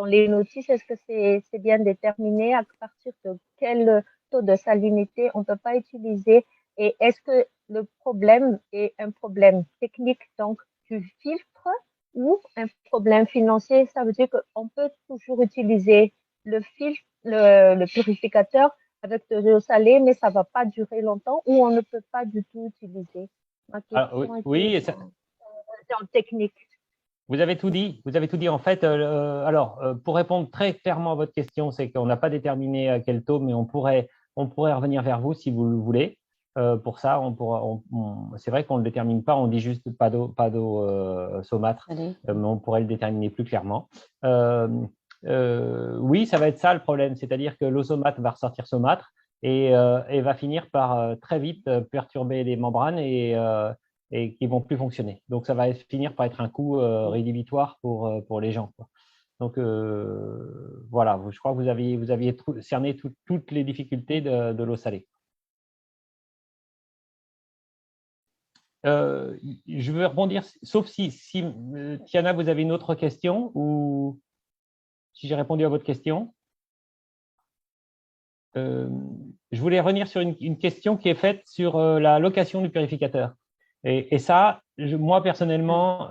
les notices, est-ce que c'est bien déterminé à partir de quel taux de salinité on ne peut pas utiliser et est-ce que le problème est un problème technique donc du filtre ou un problème financier? Ça veut dire qu'on peut toujours utiliser le filtre, le purificateur avec de l'eau salée, mais ça ne va pas durer longtemps ou on ne peut pas du tout utiliser. Ma question oui, en technique. Vous avez tout dit. Vous avez tout dit. En fait, pour répondre très clairement à votre question, c'est qu'on n'a pas déterminé à quel taux, mais on pourrait revenir vers vous si vous le voulez. Pour ça, c'est vrai qu'on ne le détermine pas. On dit juste pas d'eau saumâtre, mais on pourrait le déterminer plus clairement. Oui, ça va être ça le problème, c'est-à-dire que l'eau saumâtre va ressortir saumâtre et va finir par très vite perturber les membranes et qui ne vont plus fonctionner. Donc, ça va finir par être un coût rédhibitoire pour les gens, quoi. Donc, voilà, je crois que vous aviez cerné toutes les difficultés de l'eau salée. je veux rebondir, sauf si Tiana, vous avez une autre question ou si j'ai répondu à votre question. Je voulais revenir sur une question qui est faite sur la location du purificateur. Et ça, moi personnellement,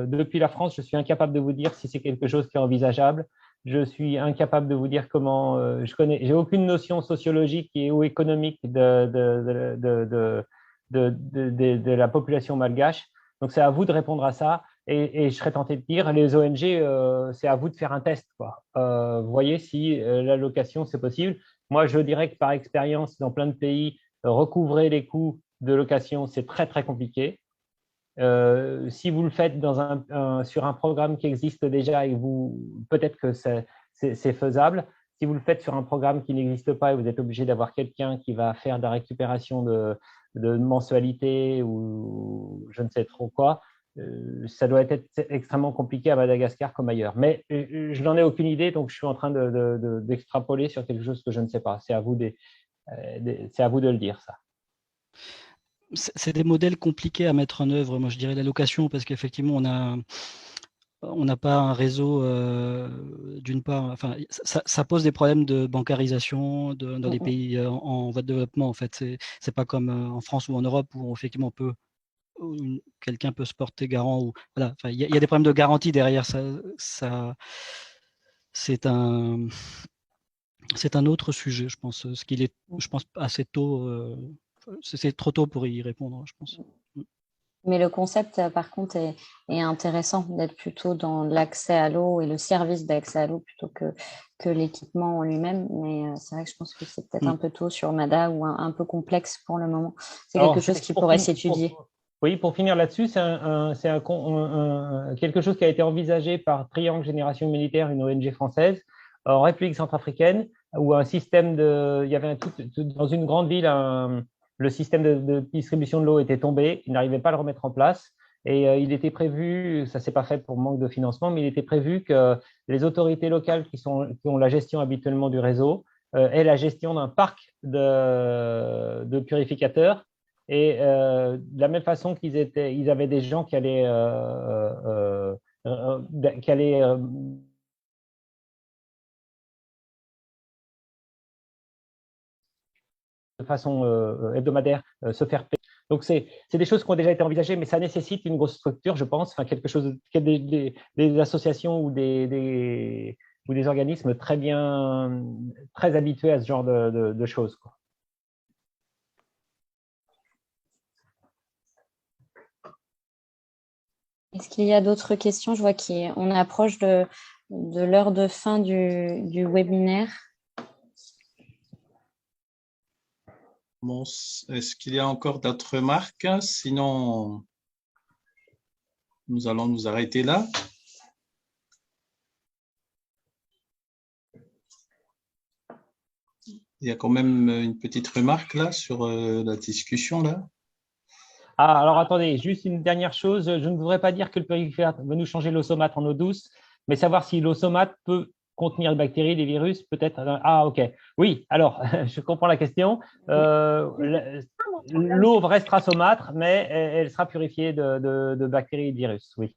depuis la France, je suis incapable de vous dire si c'est quelque chose qui est envisageable. Je suis incapable de vous dire comment. J'ai aucune notion sociologique ou économique de la population malgache. Donc c'est à vous de répondre à ça. Et je serais tenté de dire, les ONG, c'est à vous de faire un test, quoi. Vous voyez si la location c'est possible. Moi, je dirais que par expérience, dans plein de pays, recouvrer les coûts de location, c'est très, très compliqué. Si vous le faites sur un programme qui existe déjà, et peut-être que c'est faisable. Si vous le faites sur un programme qui n'existe pas et vous êtes obligé d'avoir quelqu'un qui va faire de la récupération de mensualité ou je ne sais trop quoi, ça doit être extrêmement compliqué à Madagascar comme ailleurs. Mais je n'en ai aucune idée, donc je suis en train d'extrapoler sur quelque chose que je ne sais pas. C'est à vous de le dire, ça. C'est des modèles compliqués à mettre en œuvre. Moi, je dirais la location, parce qu'effectivement, on n'a pas un réseau, d'une part, enfin, ça pose des problèmes de bancarisation dans les pays en voie de développement. En fait, c'est pas comme en France ou en Europe où effectivement quelqu'un peut se porter garant. Ou voilà, il y a des problèmes de garantie derrière. C'est un autre sujet, je pense. Je pense assez tôt. C'est trop tôt pour y répondre, je pense. Mais le concept, par contre, est intéressant d'être plutôt dans l'accès à l'eau et le service d'accès à l'eau plutôt que l'équipement en lui-même. Mais c'est vrai que je pense que c'est peut-être un peu tôt sur Mada ou un peu complexe pour le moment. C'est quelque chose qui pourrait s'étudier. Oui, pour finir là-dessus, c'est quelque chose qui a été envisagé par Triangle Génération Humanitaire, une ONG française, en République centrafricaine, où il y avait dans une grande ville, le système de distribution de l'eau était tombé, ils n'arrivaient pas à le remettre en place. Et il était prévu, ça ne s'est pas fait pour manque de financement, mais il était prévu que les autorités locales qui ont la gestion habituellement du réseau aient la gestion d'un parc de purificateurs. Et de la même façon ils avaient des gens qui allaient de façon hebdomadaire se faire payer. Donc, c'est des choses qui ont déjà été envisagées, mais ça nécessite une grosse structure, je pense, enfin, quelque chose, des associations ou des organismes très habitués à ce genre de choses, quoi. Est-ce qu'il y a d'autres questions? Je vois qu'on approche de l'heure de fin du webinaire. Bon, est-ce qu'il y a encore d'autres remarques? Sinon, nous allons nous arrêter là. Il y a quand même une petite remarque là sur la discussion là. Ah, alors attendez, juste une dernière chose. Je ne voudrais pas dire que le purificateur va nous changer l'eau somate en eau douce, mais savoir si l'eau somate peut contenir des bactéries, des virus, peut-être. Ah, ok. Oui, alors, je comprends la question. L'eau restera saumâtre, mais elle sera purifiée de bactéries et de virus. Oui,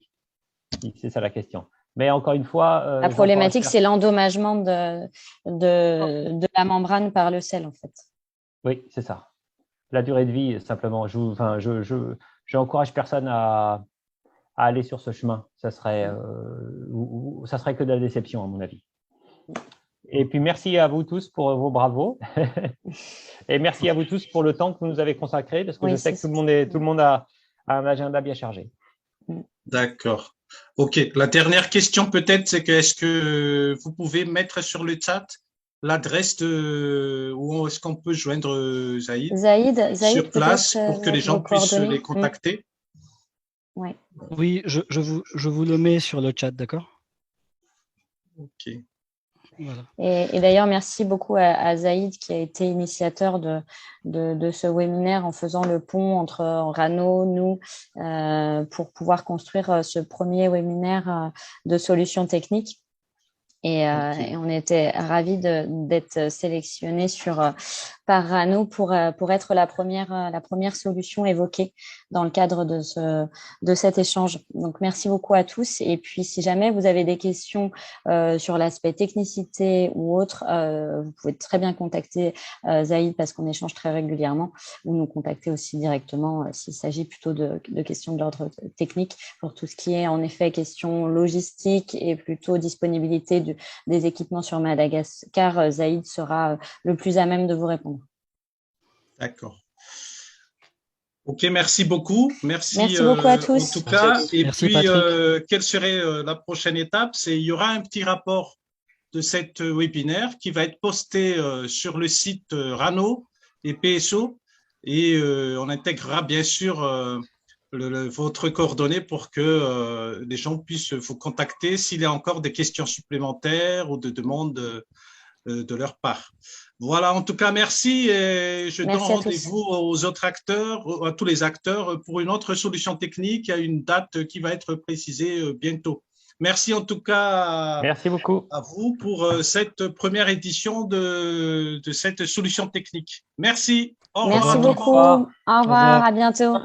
c'est ça la question. Mais encore une fois… la problématique, c'est l'endommagement de la membrane par le sel, en fait. Oui, c'est ça. La durée de vie, simplement. J'encourage personne à aller sur ce chemin. Ça serait que de la déception, à mon avis. Et puis, merci à vous tous pour vos bravos. Et merci à vous tous pour le temps que vous nous avez consacré, parce que je sais que tout le monde a un agenda bien chargé. D'accord. OK. La dernière question, peut-être, c'est que est-ce que vous pouvez mettre sur le chat l'adresse où est-ce qu'on peut joindre Zaïd sur place pour que les gens puissent les contacter? Oui, je vous le mets sur le chat, d'accord? OK. Voilà. Et d'ailleurs, merci beaucoup à Zaïd qui a été initiateur de ce webinaire en faisant le pont entre Rano, nous, pour pouvoir construire ce premier webinaire de solutions techniques. Et on était ravis d'être sélectionnés sur par Rano pour être la première solution évoquée dans le cadre de cet échange. Donc, merci beaucoup à tous. Et puis, si jamais vous avez des questions sur l'aspect technicité ou autre, vous pouvez très bien contacter Zaïd parce qu'on échange très régulièrement, ou nous contacter aussi directement s'il s'agit plutôt de questions de l'ordre technique pour tout ce qui est en effet questions logistiques et plutôt disponibilité des équipements sur Madagascar. Zaïd sera le plus à même de vous répondre. D'accord. Ok, merci beaucoup. Merci beaucoup à tous. En tout cas, et merci, puis Patrick. quelle serait la prochaine étape? Il y aura un petit rapport de cette webinaire qui va être posté sur le site Rano et PSO, et on intégrera bien sûr votre coordonnée pour que les gens puissent vous contacter s'il y a encore des questions supplémentaires ou de demandes de leur part. Voilà, en tout cas, merci, et je donne rendez-vous aux autres acteurs, à tous les acteurs, pour une autre solution technique à une date qui va être précisée bientôt. Merci en tout cas Merci beaucoup à vous pour cette première édition de cette solution technique. Merci. Merci beaucoup. Au revoir, à bientôt.